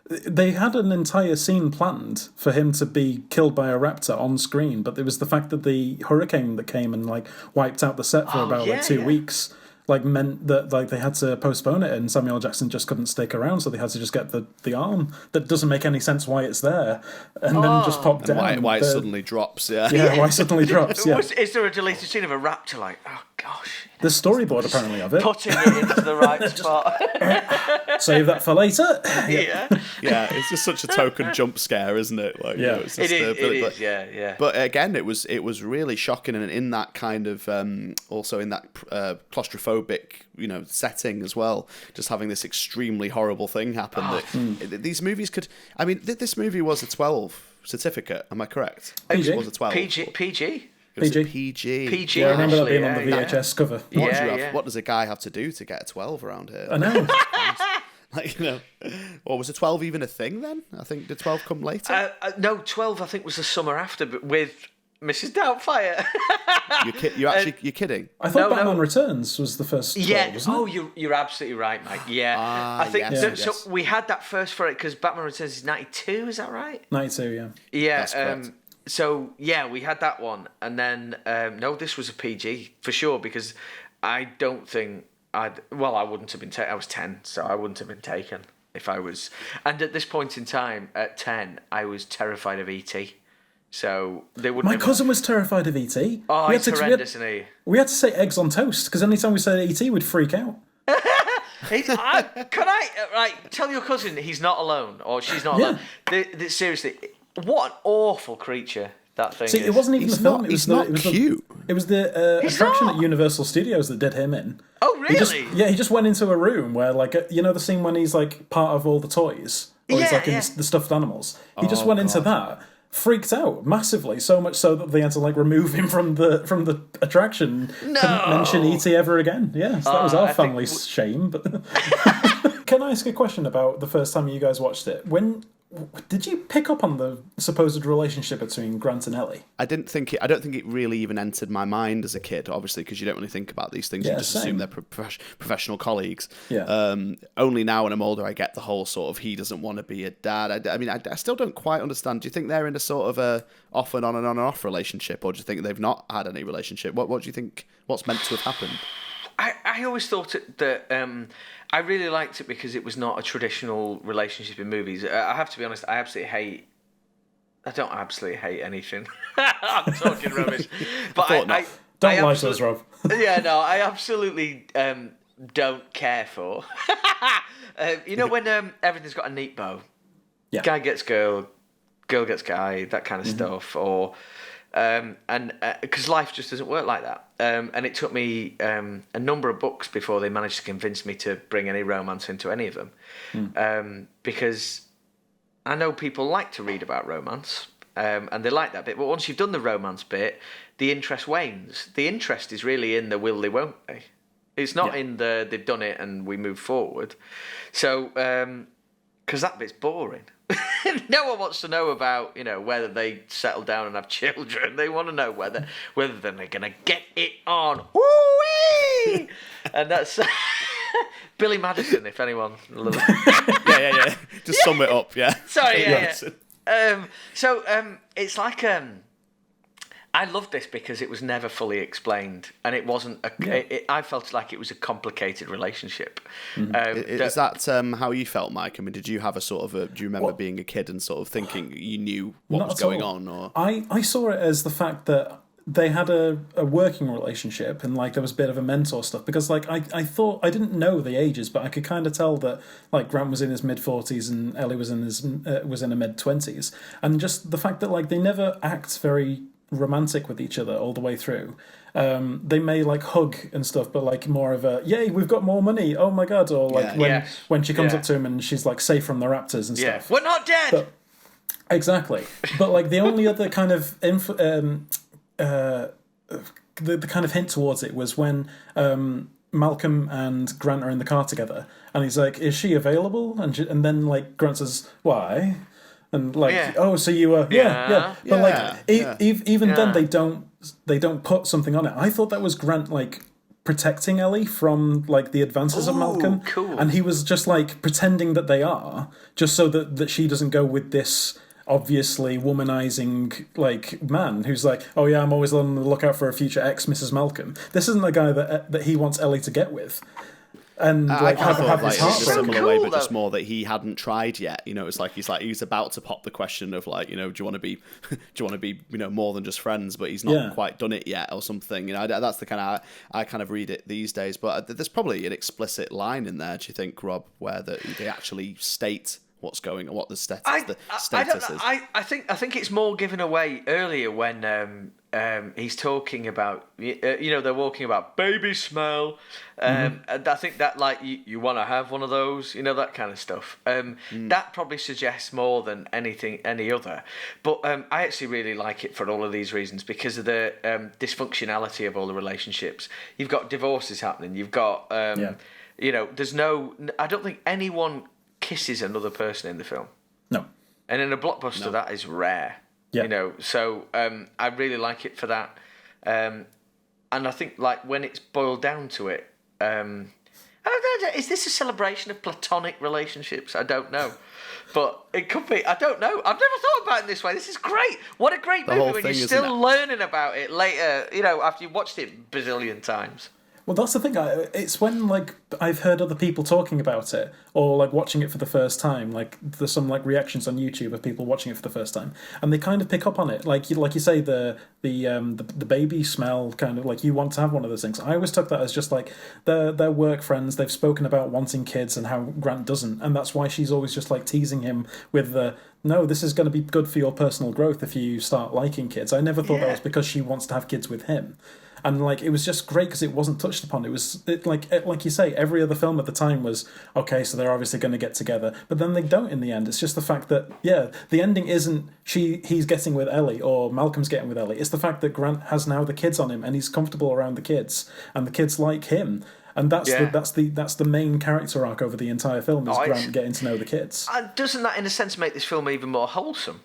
They had an entire scene planned for him to be killed by a raptor on screen, but it was the fact that the hurricane that came and like wiped out the set for about 2 weeks meant that like they had to postpone it, and Samuel L. Jackson just couldn't stick around, so they had to just get the arm that doesn't make any sense why it's there, and then just pop down. Why it suddenly drops? Yeah. Yeah, why it suddenly drops? Yeah. Is there a deleted scene of a raptor like, oh gosh? The storyboard apparently of it. Putting it into the right spot. Save that for later. Yeah. Yeah, it's just such a token jump scare, isn't it? Like, Yeah. it's It just, is. Yeah. But again, it was really shocking, and in that kind of also in that claustrophobic setting as well. Just having this extremely horrible thing happen. These movies could. I mean, this movie was a 12 certificate. Am I correct? PG. It was a 12. PG. It was a PG. PG. PG. Yeah, I remember that actually, being on the VHS cover. What does a guy have to do to get a 12 around here? I know. Like, or was a 12 even a thing then? I think did 12 come later? No, 12 I think was the summer after, but with Mrs. Doubtfire. You're kidding? I thought No, Batman no. Returns was the first 12, wasn't it? You're absolutely right, Mike. Yeah, I think yes, so. We had that first for it because Batman Returns is 92. Is that right? 92, yeah. Yeah. That's correct. So yeah, we had that one, and then no, this was a PG for sure because I don't think I wouldn't have been taken. I was 10, so I wouldn't have been taken if I was. And at this point in time, at 10, I was terrified of E.T. So they wouldn't. My cousin was terrified of E.T. Oh, he's horrendous, isn't he? We had to say eggs on toast because anytime we said E.T., we'd freak out. Can I tell your cousin he's not alone or she's not alone? Seriously, what an awful creature that thing See, is. it wasn't even He's the film. not- It was he's not it was cute. It was the attraction not. at Universal Studios that did him in. Oh, really? He just went into a room where, like, the scene when he's like part of all the toys, or he's like in the stuffed animals. He just went into that, freaked out massively, so much so that they had to like remove him from the attraction. No. Couldn't mention E.T. ever again. Yeah, so that was our I think family's shame. But can I ask a question about the first time you guys watched it? Did you pick up on the supposed relationship between Grant and Ellie? I don't think it really even entered my mind as a kid, obviously, because you don't really think about these things. Yeah, you just same. assume they're professional colleagues. Yeah. Only now when I'm older, I get the whole sort of he doesn't want to be a dad. I still don't quite understand. Do you think they're in a sort of a off and on and on and off relationship, or do you think they've not had any relationship? What do you think? What's meant to have happened? I always thought that I really liked it because it was not a traditional relationship in movies. I have to be honest, I don't absolutely hate anything. I'm talking rubbish. But I Don't lie to us, Rob. Yeah, no, I absolutely don't care for. When everything's got a neat bow. Yeah. Guy gets girl, girl gets guy, that kind of stuff, or because life just doesn't work like that. And it took me a number of books before they managed to convince me to bring any romance into any of them, because I know people like to read about romance, and they like that bit. But once you've done the romance bit, the interest wanes. The interest is really in the will they, won't they. It's not in the they've done it and we move forward. So, because that bit's boring. No one wants to know about, whether they settle down and have children. They want to know whether they're going to get it on. Woo-wee! And that's Billy Madison, if anyone. Yeah. Just sum it up, yeah. Sorry, yeah. It's like I loved this because it was never fully explained, and it wasn't. I felt like it was a complicated relationship. Is that how you felt, Mike? I mean, did you have a sort of do you remember being a kid and sort of thinking you knew what was going on? Or I saw it as the fact that they had a working relationship and like there was a bit of a mentor stuff, because like I thought, I didn't know the ages, but I could kind of tell that like Grant was in his mid-40s and Ellie was in her mid-20s, and just the fact that like they never act very romantic with each other all the way through. They may like hug and stuff, but like more of a yay, we've got more money, oh my god, or like when she comes up to him and she's like safe from the raptors and stuff. We're not dead. Exactly. But like the only other kind of the kind of hint towards it was when Malcolm and Grant are in the car together, and he's like, "Is she available?" And then like Grant says, "Why?" And like, "Oh, so you were yeah." But like even then they don't put something on it. I thought that was Grant like protecting Ellie from like the advances of Malcolm, cool. And he was just like pretending that they are, just so that she doesn't go with this obviously womanizing like man who's like, oh yeah, I'm always on the lookout for a future ex Mrs. Malcolm. This isn't the guy that he wants Ellie to get with. And I have thought his like heart in a broken. similar way, but just more that he hadn't tried yet. You know, it's like he's about to pop the question of like, you know, do you want to be you know, more than just friends? But he's not quite done it yet, or something. You know, that's the kind of I kind of read it these days. But there's probably an explicit line in there. Do you think, Rob, where they actually state what's going on, what the status is? I think it's more given away earlier when he's talking about, you know, they're walking about baby smell. And I think that, like, you want to have one of those, you know, that kind of stuff. That probably suggests more than any other. But I actually really like it for all of these reasons, because of the dysfunctionality of all the relationships. You've got divorces happening. You've got, you know, I don't think anyone kisses another person in the film. No. And in a blockbuster, that is rare. Yeah. You know, so I really like it for that. And I think, like, when it's boiled down to it, is this a celebration of platonic relationships? I don't know. But it could be. I don't know. I've never thought about it this way. This is great. What a great movie when you're still learning about it later, you know, after you've watched it a bazillion times. Well, that's the thing. It's when, like, I've heard other people talking about it, or like watching it for the first time. Like, there's some like reactions on YouTube of people watching it for the first time, and they kind of pick up on it. Like you say, the baby smell, kind of like, you want to have one of those things. I always took that as just like they're work friends. They've spoken about wanting kids and how Grant doesn't, and that's why she's always just like teasing him with the, no, this is going to be good for your personal growth if you start liking kids. I never thought that was because she wants to have kids with him. And like, it was just great because it wasn't touched upon. It was like you say, every other film at the time was, okay, so they're obviously going to get together, but then they don't in the end. It's just the fact that, the ending isn't he's getting with Ellie or Malcolm's getting with Ellie. It's the fact that Grant has now the kids on him and he's comfortable around the kids and the kids like him. And that's the main character arc over the entire film, is Grant getting to know the kids. Doesn't that, in a sense, make this film even more wholesome?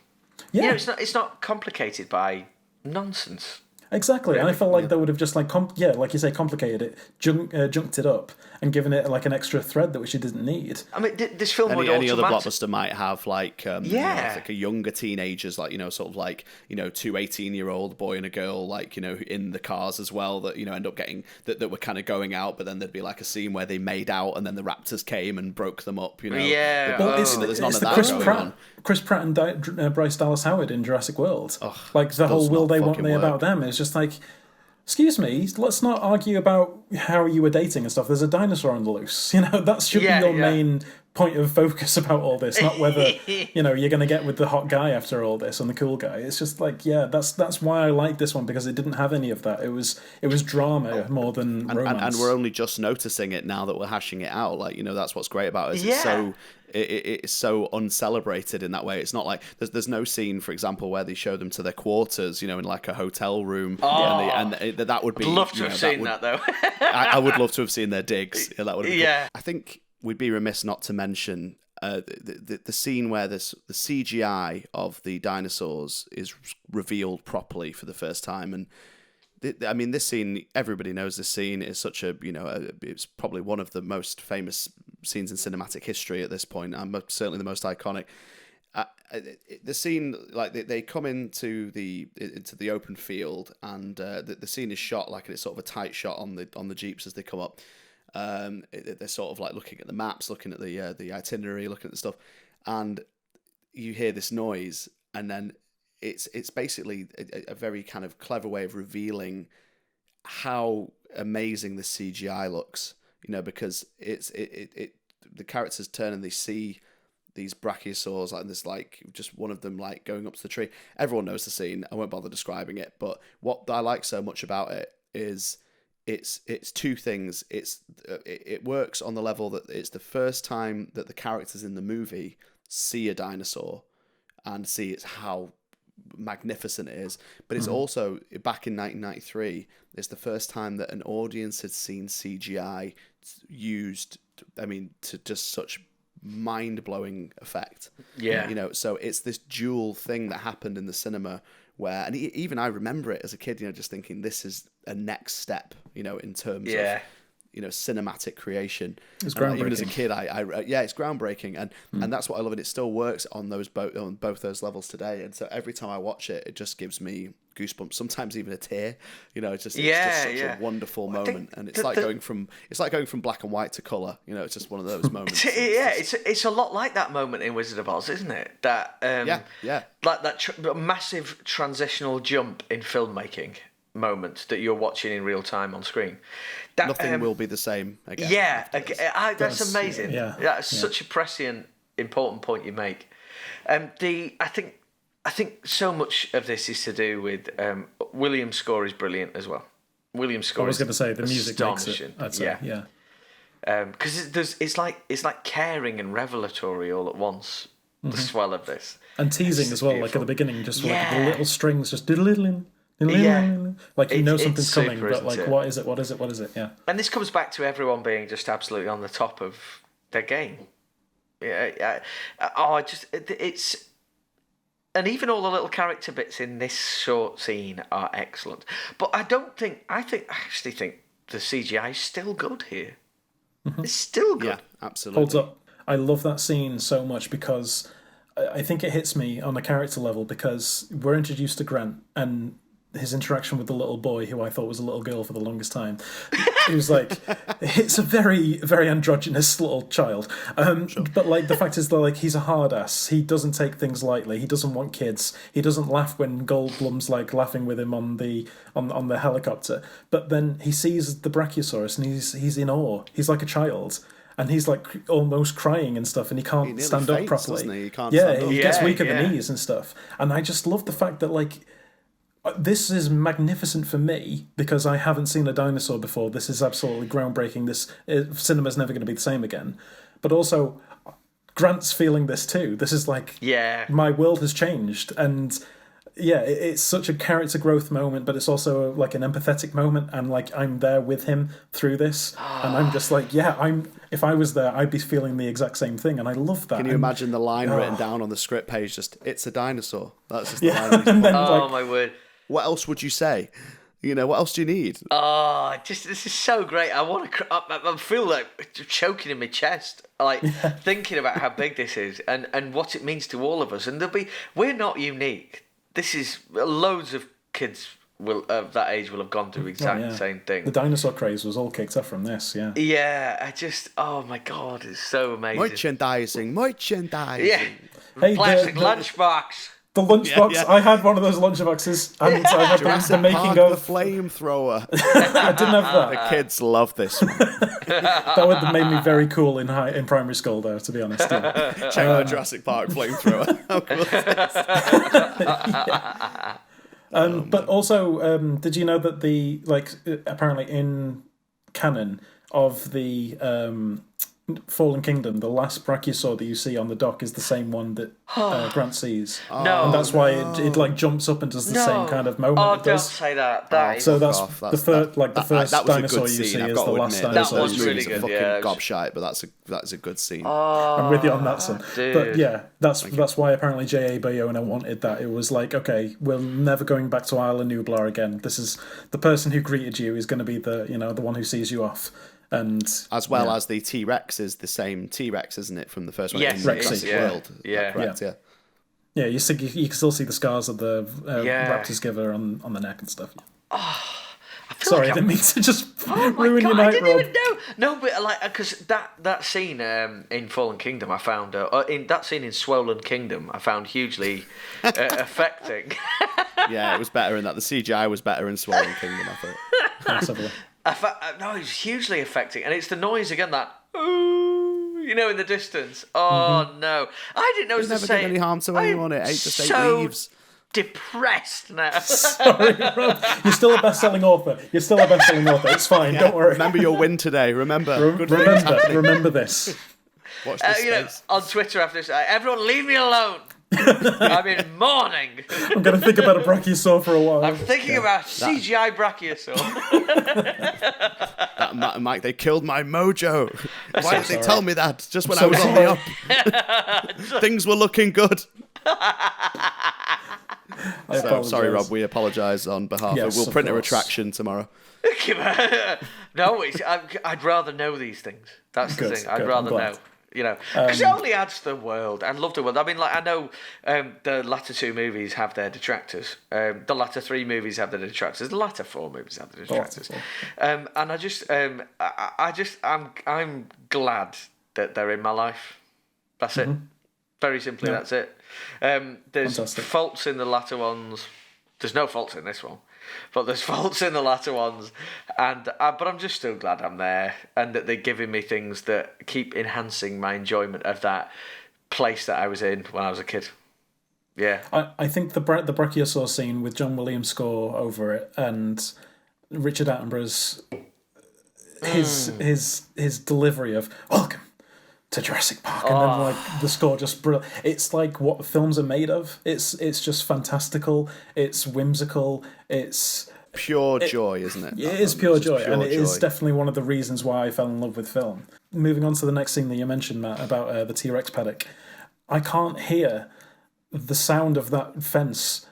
Yeah, you know, it's not complicated by nonsense. Exactly, really? And I felt like they would have just like like you say, complicated it, junked it up, and given it like an extra thread that which it didn't need. I mean, this film would any other blockbuster might have like you know, like a younger teenagers, like, you know, sort of like, you know, two 18-year-old boy and a girl, like, you know, in the cars as well, that, you know, end up getting that were kind of going out, but then there'd be like a scene where they made out and then the raptors came and broke them up, you know. There's none of that going on. Chris Pratt and Bryce Dallas Howard in Jurassic World. Like the whole will they, won't they about them. It's just like, excuse me, let's not argue about how you were dating and stuff. There's a dinosaur on the loose. You know, that should be your main point of focus about all this, not whether, you know, you're going to get with the hot guy after all this and the cool guy. It's just like, that's why I like this one, because it didn't have any of that. It was drama more than romance. And we're only just noticing it now that we're hashing it out. Like, you know, that's what's great about it. It's so uncelebrated in that way. It's not like there's no scene, for example, where they show them to their quarters, you know, in like a hotel room. That would be. I'd love to have seen that though. I would love to have seen their digs. Yeah, that would have been cool. I think we'd be remiss not to mention the scene where the CGI of the dinosaurs is revealed properly for the first time. And I mean, this scene, everybody knows this scene is such a, you know, it's probably one of the most famous scenes in cinematic history at this point, and certainly the most iconic. The scene, like they come into the open field, and the scene is shot like it's sort of a tight shot on the jeeps as they come up. They're sort of like looking at the maps, looking at the itinerary, looking at the stuff, and you hear this noise, and then it's basically a very kind of clever way of revealing how amazing the CGI looks, you know, because the characters turn and they see these brachiosaurs, like this, like just one of them like going up to the tree. Everyone knows the scene. I won't bother describing it, but what I like so much about it is it's two things. It works on the level that it's the first time that the characters in the movie see a dinosaur and see how magnificent it is, but it's also, back in 1993, it's the first time that an audience had seen CGI used, I mean, to just such mind-blowing effect. You know, so it's this dual thing that happened in the cinema where, and even I remember it as a kid, you know, just thinking this is a next step, you know, in terms of, cinematic creation. It's And, even as a groundbreaking. kid, it's groundbreaking, and that's what I love. And it still works on both those levels today. And so every time I watch it, it just gives me goosebumps. Sometimes even a tear. It's just such a wonderful moment, and it's like going from black and white to color. It's just one of those moments. It's a lot like that moment in Wizard of Oz, isn't it? That like that massive transitional jump in filmmaking moment that you're watching in real time on screen. Nothing will be the same again. That's amazing. That's such a prescient, important point you make. I think so much of this is to do with Williams' score is brilliant as well. Williams' score. I was going to say the music makes astonishing. it. I'd say, yeah. Because it's like caring and revelatory all at once. The swell of this And teasing as well, beautiful. like at the beginning, just like the little strings just like something's coming, but like what is it? Yeah. And this comes back to everyone being just absolutely on the top of their game. It's. And even all the little character bits in this short scene are excellent. But I actually think the CGI is still good here. It's still good. Yeah, absolutely. Holds up. I love that scene so much because I think it hits me on a character level because we're introduced to Grant and his interaction with the little boy, who I thought was a little girl for the longest time. It was like, it's a very, very androgynous little child. But like the fact is that like he's a hard ass. He doesn't take things lightly. He doesn't want kids. He doesn't laugh when Goldblum's like laughing with him on the helicopter. But then he sees the Brachiosaurus and he's in awe. He's like a child. And he's like almost crying and stuff, and he can't stand up properly. He can't stand up. He gets weak at the knees and stuff. And I just love the fact that like, this is magnificent for me because I haven't seen a dinosaur before. This is absolutely groundbreaking. Cinema's never going to be the same again. But also, Grant's feeling this too. This is like, my world has changed. And it's such a character growth moment, but it's also like an empathetic moment. And like, I'm there with him through this. And I'm just like, if I was there, I'd be feeling the exact same thing. And I love that. Can you imagine the line written down on the script page? Just, it's a dinosaur. That's just the line. And then, my word. What else would you say? What else do you need? This is so great. I want to. I feel like choking in my chest, like thinking about how big this is and what it means to all of us. And we're not unique. This is loads of kids of that age will have gone through exactly the same thing. The dinosaur craze was all kicked off from this. Yeah. Yeah. Oh my God, it's so amazing. Merchandising. Yeah. Hey, plastic lunchbox. The lunchbox. I had one of those lunchboxes, and I had the making Park, of the flamethrower. I didn't have that. The kids love this one. That would have made me very cool in primary school, though. To be honest, Check out the Jurassic Park flamethrower. How cool is this? But also, did you know that apparently in canon of the Fallen Kingdom, the last brachiosaur that you see on the dock is the same one that Grant sees. No. And that's why it like jumps up and does the same kind of moment. Oh, it does. don't say that. So that's the first that was a dinosaur good you scene. see I've is got the to last admit, dinosaur. That was you see. really It's a good, fucking gobshite, but that's a good scene. I'm with you on that, son. Dude. But yeah, that's why apparently J.A. Bayona wanted that. It was like, okay, we're never going back to Isla Nublar again. This is the person who greeted you is going to be the one who sees you off. And as well as the T-Rex is the same T-Rex, isn't it, from the first one? Yes, in Jurassic World. Yeah. Correct, yeah, you can still see the scars of the raptor's giver on the neck and stuff. Sorry, I didn't mean to just ruin your night, I didn't Rob. even know. No, but like, because that scene in Fallen Kingdom, I found in that scene in Swollen Kingdom, I found hugely affecting. Yeah, it was better in that. The CGI was better in Swollen Kingdom, I thought. No, it's hugely affecting, and it's the noise again that ooh, in the distance. Oh no, I didn't know it was never did any harm to anyone. It just ate leaves. Depressed now. Sorry, Rob. You're still a best-selling author. It's fine. Don't worry. Remember your win today. Remember. Remember this. Watch this space. On Twitter after this, everyone leave me alone. I'm in mourning. I'm going to think about a brachiosaur for a while. I'm thinking about CGI brachiosaur. Mike, they killed my mojo. Why did they tell me that just when I was on the up? Things were looking good. So sorry, Rob. We apologise on behalf Yes, of. We'll of print a course. retraction tomorrow. No, I'd rather know these things. That's the Good, thing. I'd good, rather I'm glad. know. Because it only adds to the world. I love the world. I mean, like I know the latter 2 movies have their detractors. The latter 3 movies have their detractors. The latter 4 movies have their detractors. And I'm glad that they're in my life. That's it. Very simply, that's it. There's Fantastic. faults in the latter ones. There's no faults in this one, but there's faults in the latter ones. But I'm just still glad I'm there, and that they're giving me things that keep enhancing my enjoyment of that place that I was in when I was a kid. Yeah. I think the Brachiosaur scene with John Williams' score over it and Richard Attenborough's his delivery of "Welcome to Jurassic Park," and then like the score just brilliant. It's like what films are made of. It's just fantastical. It's whimsical. It's Pure joy, isn't it? It is pure joy, and it is definitely one of the reasons why I fell in love with film. Moving on to the next scene that you mentioned, Matt, about the T-Rex paddock. I can't hear the sound of that fence.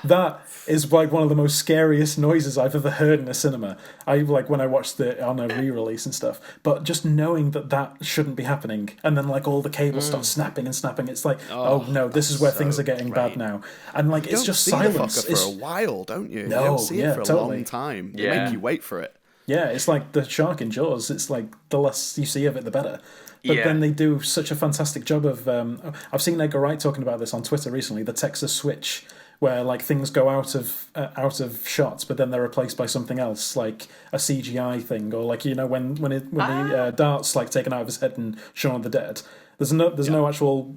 That is like one of the most scariest noises I've ever heard in a cinema. I like when I watched it on a re-release and stuff. But just knowing that shouldn't be happening, and then like all the cables start snapping and snapping, it's like, oh no, this is where things are getting bad now. And like it's just silence. You don't see the fucker for a while, don't you? No, you don't see it for a totally. long time. They Yeah. make you wait for it. Yeah, it's like the shark in Jaws. It's like the less you see of it, the better. But then they do such a fantastic job of. I've seen Edgar Wright talking about this on Twitter recently. The Texas switch, where like things go out of shots, but then they're replaced by something else, like a CGI thing, or like when the dart's like taken out of his head and Shaun of the Dead. There's no actual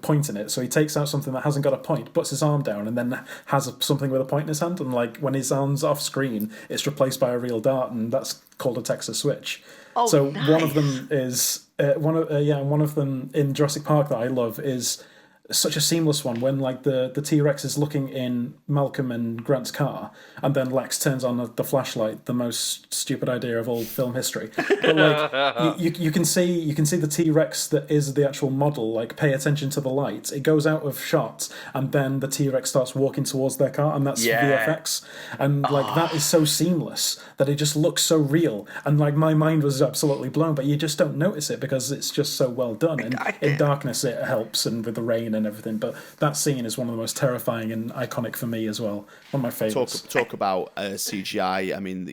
point in it, so he takes out something that hasn't got a point, puts his arm down, and then has something with a point in his hand. And like when his arm's off screen, it's replaced by a real dart, and that's called a Texas switch. Oh, so nice. one of them is one of them in Jurassic Park that I love is such a seamless one when like the T-Rex is looking in Malcolm and Grant's car, and then Lex turns on the flashlight, the most stupid idea of all film history. But like you can see the T-Rex that is the actual model like pay attention to the light. It goes out of shot, and then the T-Rex starts walking towards their car, and that's VFX. And like that is so seamless that it just looks so real. And like my mind was absolutely blown, but you just don't notice it because it's just so well done. And in darkness it helps, and with the rain and everything, but that scene is one of the most terrifying and iconic for me as well. One of my favourites. Talk about CGI. I mean,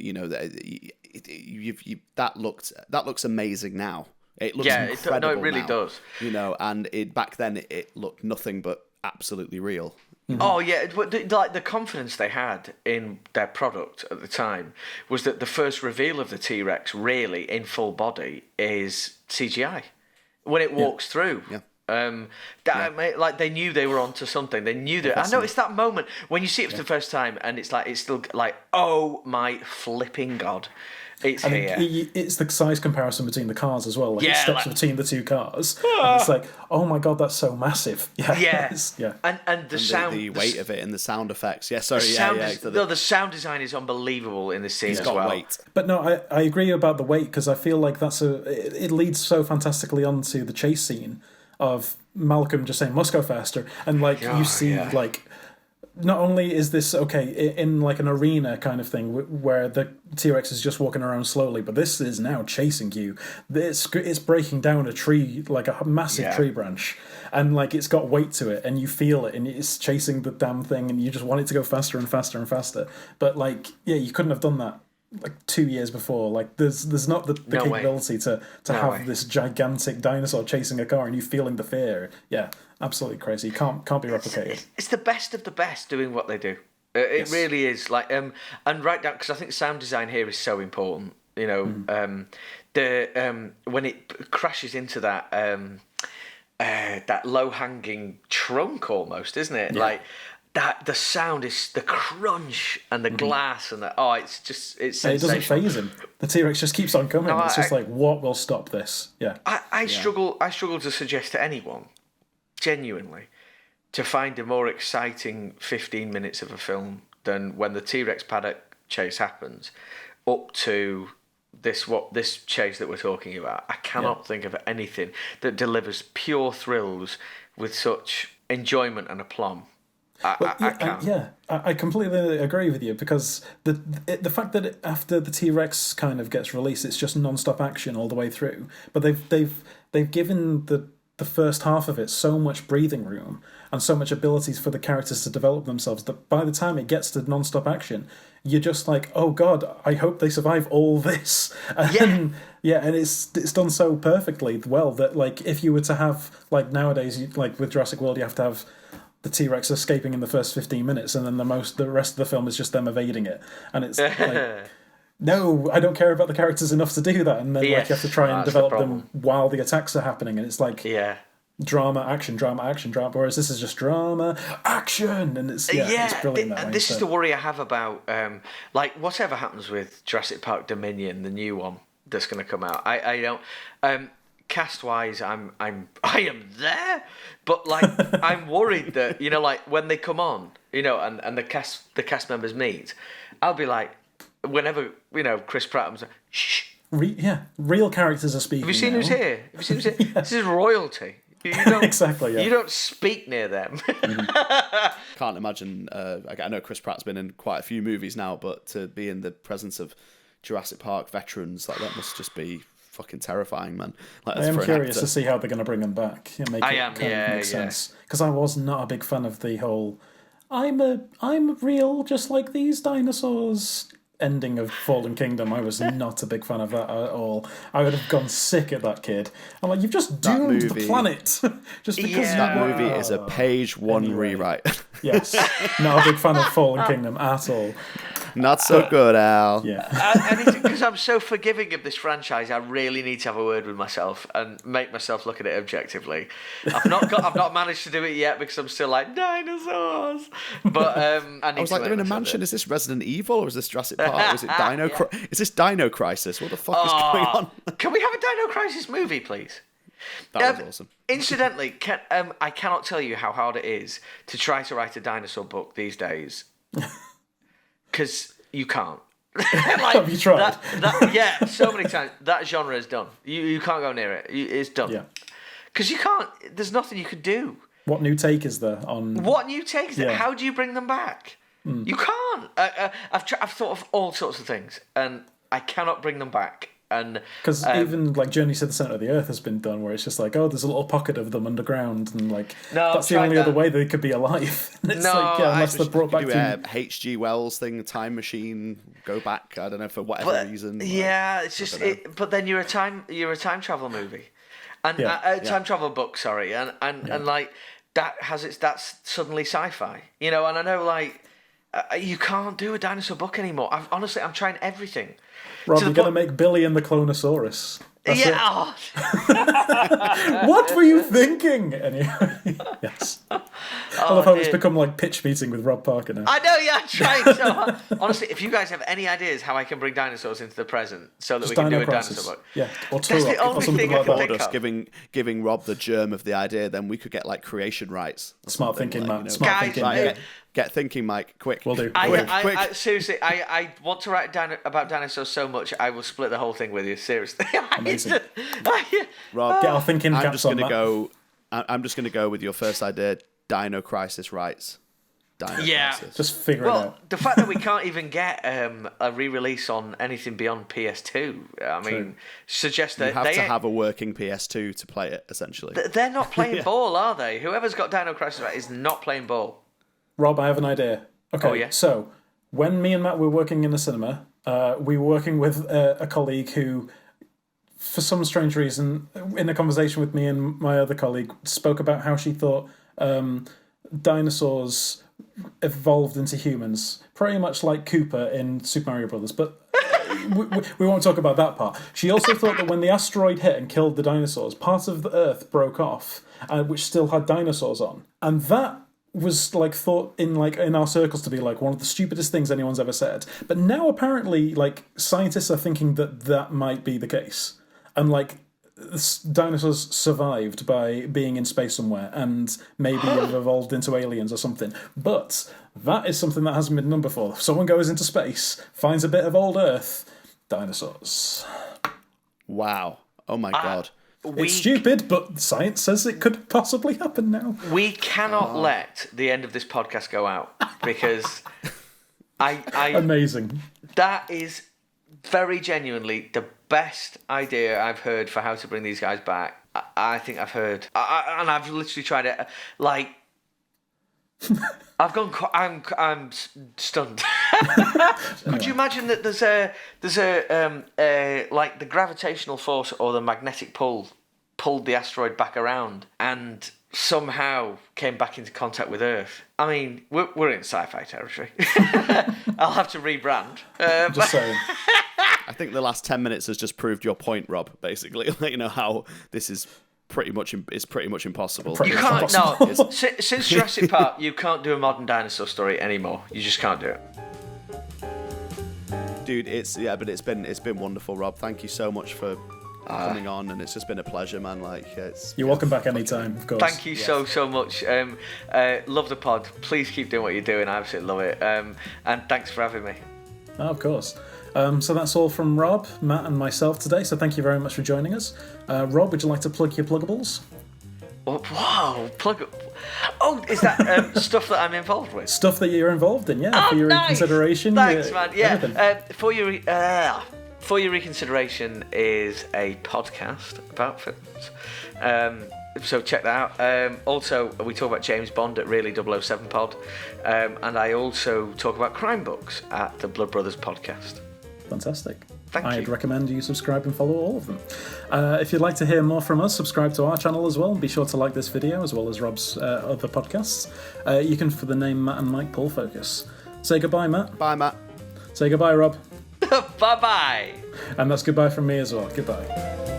that looks amazing now. It looks incredible. No, it really now, does. And back then it looked nothing but absolutely real. Oh yeah, like the confidence they had in their product at the time was that the first reveal of the T-Rex really in full body is CGI when it walks through. Yeah. Like they knew they were onto something. They knew that. I noticed that moment when you see it for the first time, and it's still like, oh my flipping god, it's here. It's the size comparison between the cars as well. Like it steps between the two cars, and it's like, oh my god, that's so massive. Yeah. And the sound, the weight of it, and the sound effects. Yeah, sorry. The sound design is unbelievable in this scene as well. Weight. But no, I agree about the weight because I feel like it leads so fantastically onto the chase scene of Malcolm just saying "must go faster," and like you see like not only is this in like an arena kind of thing where the T-Rex is just walking around slowly, but this is now chasing you. It's breaking down a tree, like a massive tree branch, and like it's got weight to it, and you feel it, and it's chasing the damn thing, and you just want it to go faster and faster and faster. But like you couldn't have done that like 2 years before. Like there's not the capability to have this gigantic dinosaur chasing a car and you feeling the fear. Yeah, absolutely crazy. Can't be replicated. It's the best of the best doing what they do. It really is. Like and right down, because I think sound design here is so important. When it crashes into that low hanging trunk almost, isn't it? Yeah. Like. That the sound is the crunch and the glass and it's sensational. It doesn't faze him. The T-Rex just keeps on coming. It's just like, what will stop this? Yeah. I struggle to suggest to anyone, genuinely, to find a more exciting 15 minutes of a film than when the T-Rex paddock chase happens, up to this chase that we're talking about. I cannot think of anything that delivers pure thrills with such enjoyment and aplomb. I can't. I completely agree with you, because the fact that after the T-Rex kind of gets released, it's just non-stop action all the way through. But they've given the first half of it so much breathing room and so much abilities for the characters to develop themselves that by the time it gets to non-stop action, you're just like, oh God, I hope they survive all this. And it's done so perfectly well that, like, if you were to have, like, nowadays, like with Jurassic World, you have to have the T-Rex escaping in the first 15 minutes, and then the rest of the film is just them evading it. And it's like, no, I don't care about the characters enough to do that. And then like you have to try and develop them while the attacks are happening, and it's like drama, action, drama, action, drama. Whereas this is just drama, action, and it's brilliant. And this is the worry I have about like whatever happens with Jurassic Park Dominion, the new one that's going to come out. I don't. Cast wise, I am there, but like I'm worried that, you know, like when they come on, you know, and the cast members meet, I'll be like, whenever, you know, Chris Pratt was like, shh. Real characters are speaking. Have you seen who's here? Have you seen who's here? This is royalty. You don't, exactly. Yeah. You don't speak near them. Can't imagine. I know Chris Pratt's been in quite a few movies now, but to be in the presence of Jurassic Park veterans, like, that must just be fucking terrifying, man. Like, I am curious to see how they're going to bring them back and make make sense. Because I was not a big fan of the whole I'm real just like these dinosaurs ending of Fallen Kingdom. I was not a big fan of that at all. I would have gone sick at that kid. I'm like, you've just doomed the planet. Just because that movie is a page one rewrite. Yes, not a big fan of Fallen Kingdom at all. Not so good, Al. Yeah. Because I'm so forgiving of this franchise, I really need to have a word with myself and make myself look at it objectively. I've not managed to do it yet because I'm still like, dinosaurs. But I was like, they're in a mansion. Is this Resident Evil or is this Jurassic Park? Or is it Dino? Is this Dino Crisis? What the fuck is going on? Can we have a Dino Crisis movie, please? That was awesome. Incidentally, I cannot tell you how hard it is to try to write a dinosaur book these days. Because you can't. Like, have you tried? So many times. That genre is done. You can't go near it. It's done. Yeah. Because you can't. There's nothing you could do. What new take is there on? What new take is there? How do you bring them back? You can't. I've thought of all sorts of things, and I cannot bring them back. And because even like Journey to the Center of the Earth has been done, where it's just like, oh, there's a little pocket of them underground, and like that's the only other way they could be alive. It's unless they're brought back to H.G. Wells thing, time machine, go back. I don't know, for whatever reason. Yeah, it's just. But then you're a time travel movie, and time travel book. Sorry, and like that's suddenly sci-fi, you know. And I know like you can't do a dinosaur book anymore. Honestly, I'm trying everything. Rob, you're going to make Billy and the Clonosaurus. That's it. Oh. What were you thinking? Anyway, yes. I love how it's become like pitch meeting with Rob Parker now. I know, I'm trying so hard. Honestly, if you guys have any ideas how I can bring dinosaurs into the present so that we can do a dinosaur book. Yeah, or Turok, or something like that. Us giving Rob the germ of the idea, then we could get like creation rights. Smart thinking, man. Smart thinking. Get thinking, Mike. Quick. We'll do. I seriously, I want to write down about dinosaurs so much, I will split the whole thing with you. Seriously. Amazing. Rob, get our thinking I'm caps just gonna go. I'm just going to go with your first idea, Dino Crisis rights. Crisis. Just figure it out. The fact that we can't even get a re-release on anything beyond PS2, I mean, suggests that you have to have a working PS2 to play it, essentially. They're not playing ball, are they? Whoever's got Dino Crisis is not playing ball. Rob, I have an idea. Okay, so when me and Matt were working in the cinema, we were working with a colleague who, for some strange reason, in a conversation with me and my other colleague, spoke about how she thought dinosaurs evolved into humans, pretty much like Cooper in Super Mario Brothers, but we won't talk about that part. She also thought that when the asteroid hit and killed the dinosaurs, part of the Earth broke off, which still had dinosaurs on, and that was like thought in our circles to be like one of the stupidest things anyone's ever said. But now apparently like scientists are thinking that might be the case, and like dinosaurs survived by being in space somewhere and maybe have evolved into aliens or something. But that is something that hasn't been done before. Someone goes into space, finds a bit of old Earth, dinosaurs. Wow. Oh my God. It's stupid, but science says it could possibly happen now. We cannot let the end of this podcast go out because Amazing. That is very genuinely the best idea I've heard for how to bring these guys back. I think I've heard, and I've literally tried it. Like, I'm stunned. Could you imagine that there's a like the gravitational force or the magnetic pull pulled the asteroid back around and somehow came back into contact with Earth? I mean, we're in sci-fi territory. I'll have to rebrand. Just saying. I think the last 10 minutes has just proved your point, Rob. Basically, like, you know how this is pretty much impossible. You can't. No, since Jurassic Park, you can't do a modern dinosaur story anymore. You just can't do it. Dude, it's been wonderful, Rob. Thank you so much for coming on, and it's just been a pleasure, man. Like, you're welcome back anytime, of course. Thank you so much. Love the pod. Please keep doing what you're doing. I absolutely love it. And thanks for having me. Oh, of course. So that's all from Rob, Matt, and myself today. So thank you very much for joining us. Rob, would you like to plug your pluggables? Wow, Oh, is that stuff that I'm involved with? Stuff that you're involved in, yeah. Oh, for your nice. Reconsideration. Thanks, man. Yeah. Everything. For Your Reconsideration is a podcast about films. So check that out. Also, we talk about James Bond at Really 007 Pod. And I also talk about crime books at the Blood Brothers podcast. Fantastic. Thank you. I'd recommend you subscribe and follow all of them. If you'd like to hear more from us, subscribe to our channel as well. Be sure to like this video as well as Rob's other podcasts. You can for the name Matt and Mike Pull Focus. Say goodbye, Matt. Bye, Matt. Say goodbye, Rob. Bye-bye. And that's goodbye from me as well. Goodbye.